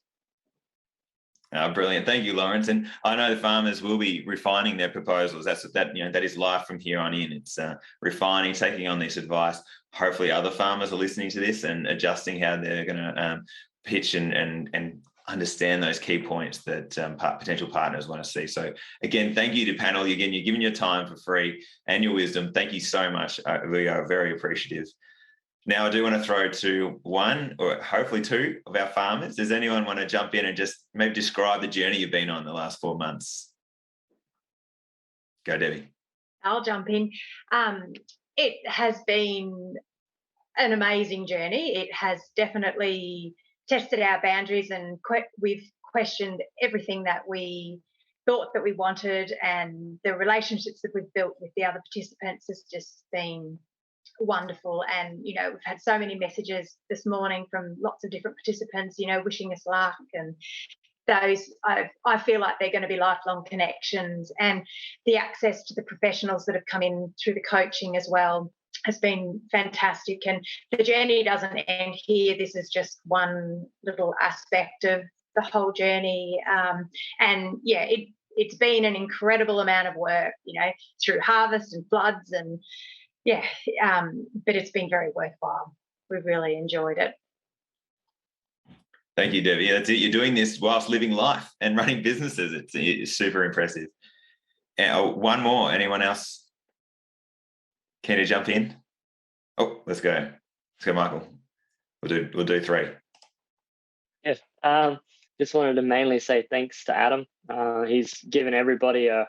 Brilliant. Thank you, Lawrence. And I know the farmers will be refining their proposals. That is life from here on in. It's refining, taking on this advice. Hopefully other farmers are listening to this and adjusting how they're going to pitch and understand those key points that potential partners want to see. So again, thank you to panel. Again, you're giving your time for free and your wisdom. Thank you so much. We are very appreciative. Now, I do want to throw to one or hopefully two of our farmers. Does anyone want to jump in and just maybe describe the journey you've been on the last 4 months? Go, Debbie. I'll jump in. It has been an amazing journey. It has definitely tested our boundaries, and we've questioned everything that we thought that we wanted, and the relationships that we've built with the other participants has just been wonderful. And we've had so many messages this morning from lots of different participants, wishing us luck, and those I feel like they're going to be lifelong connections. And the access to the professionals that have come in through the coaching as well has been fantastic. And the journey doesn't end here. This is just one little aspect of the whole journey. And yeah, it's been an incredible amount of work, through harvest and floods, and yeah, but it's been very worthwhile. We've really enjoyed it. Thank you, Debbie. Yeah, that's it. You're doing this whilst living life and running businesses. It's super impressive. One more. Anyone else? Can you jump in? Oh, let's go. Let's go, Michael. We'll do three. Yes. Just wanted to mainly say thanks to Adam. He's given everybody a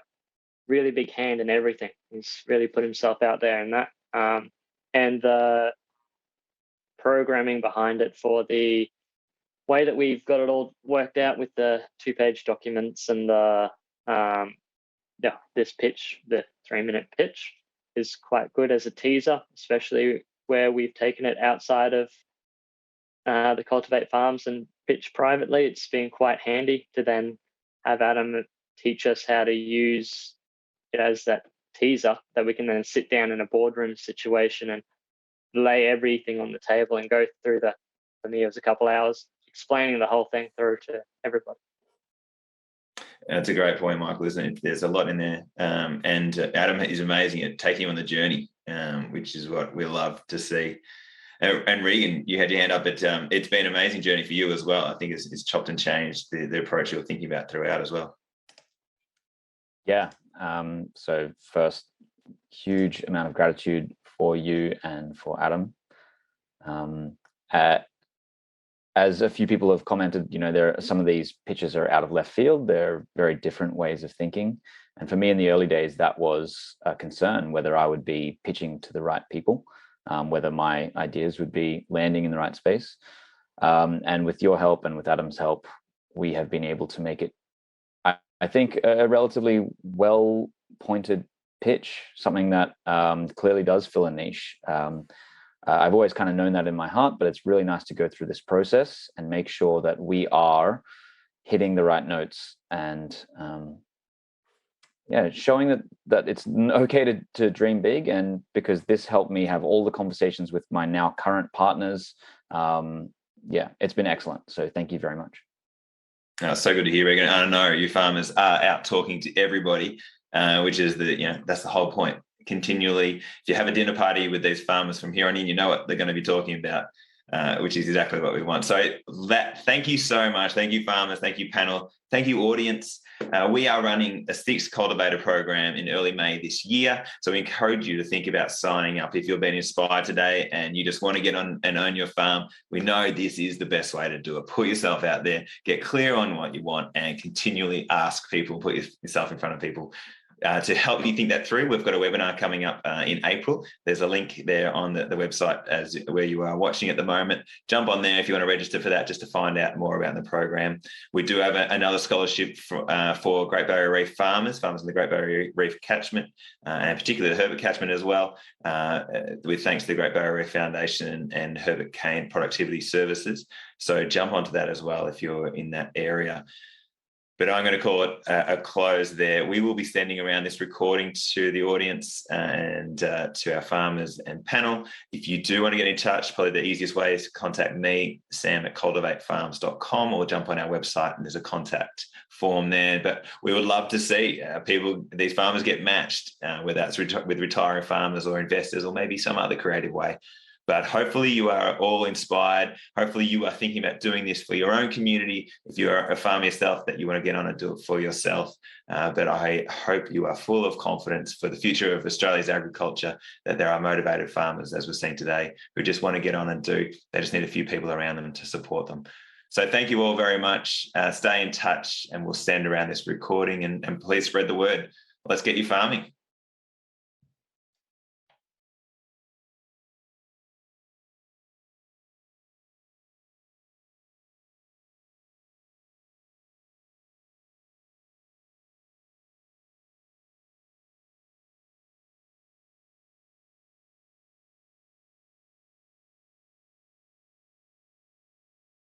really big hand in everything. He's really put himself out there in that. And the programming behind it for the way that we've got it all worked out with the 2-page documents and this pitch, the 3-minute pitch, is quite good as a teaser, especially where we've taken it outside of the Cultivate farms and pitch privately. It's been quite handy to then have Adam teach us how to use it as that teaser that we can then sit down in a boardroom situation and lay everything on the table and go through for me it was a couple hours explaining the whole thing through to everybody. That's a great point, Michael, isn't it? There's a lot in there. And Adam is amazing at taking you on the journey, which is what we love to see. And Regan, you had your hand up, but it's been an amazing journey for you as well. I think it's chopped and changed the approach you're thinking about throughout as well. Yeah. So first, huge amount of gratitude for you and for Adam. As a few people have commented, some of these pitches are out of left field. They're very different ways of thinking. And for me in the early days, that was a concern, whether I would be pitching to the right people, whether my ideas would be landing in the right space. And with your help and with Adam's help, we have been able to make it, I think, a relatively well-pointed pitch, something that clearly does fill a niche. I've always kind of known that in my heart, but it's really nice to go through this process and make sure that we are hitting the right notes and showing that it's okay to dream big. And because this helped me have all the conversations with my now current partners, it's been excellent. So thank you very much. So good to hear, Regan. I know you farmers are out talking to everybody, which is that's the whole point. Continually, if you have a dinner party with these farmers from here on in, you know what they're going to be talking about, which is exactly what we want. So thank you so much. Thank you, farmers. Thank you, panel. Thank you, audience. We are running a 6th Cultivator program in early May this year. So we encourage you to think about signing up. If you've been inspired today and you just want to get on and own your farm, we know this is the best way to do it. Put yourself out there, get clear on what you want, and continually ask people, put yourself in front of people. To help you think that through, we've got a webinar coming up in April. There's a link there on the website where you are watching at the moment. Jump on there if you want to register for that, just to find out more about the program. We do have another scholarship for Great Barrier Reef farmers in the Great Barrier Reef catchment, and particularly the Herbert catchment as well, with thanks to the Great Barrier Reef Foundation and Herbert Cane Productivity Services. So jump onto that as well if you're in that area. But I'm going to call it a close there. We will be sending around this recording to the audience and to our farmers and panel. If you do want to get in touch, probably the easiest way is to contact me, sam@cultivatefarms.com, or jump on our website and there's a contact form there. But we would love to see these farmers get matched, whether that's with retiring farmers or investors or maybe some other creative way. But hopefully you are all inspired. Hopefully you are thinking about doing this for your own community. If you're a farmer yourself, that you want to get on and do it for yourself. But I hope you are full of confidence for the future of Australia's agriculture, that there are motivated farmers, as we're seeing today, who just want to get on and do. They just need a few people around them to support them. So thank you all very much. Stay in touch, and we'll send around this recording, and please spread the word. Let's get you farming.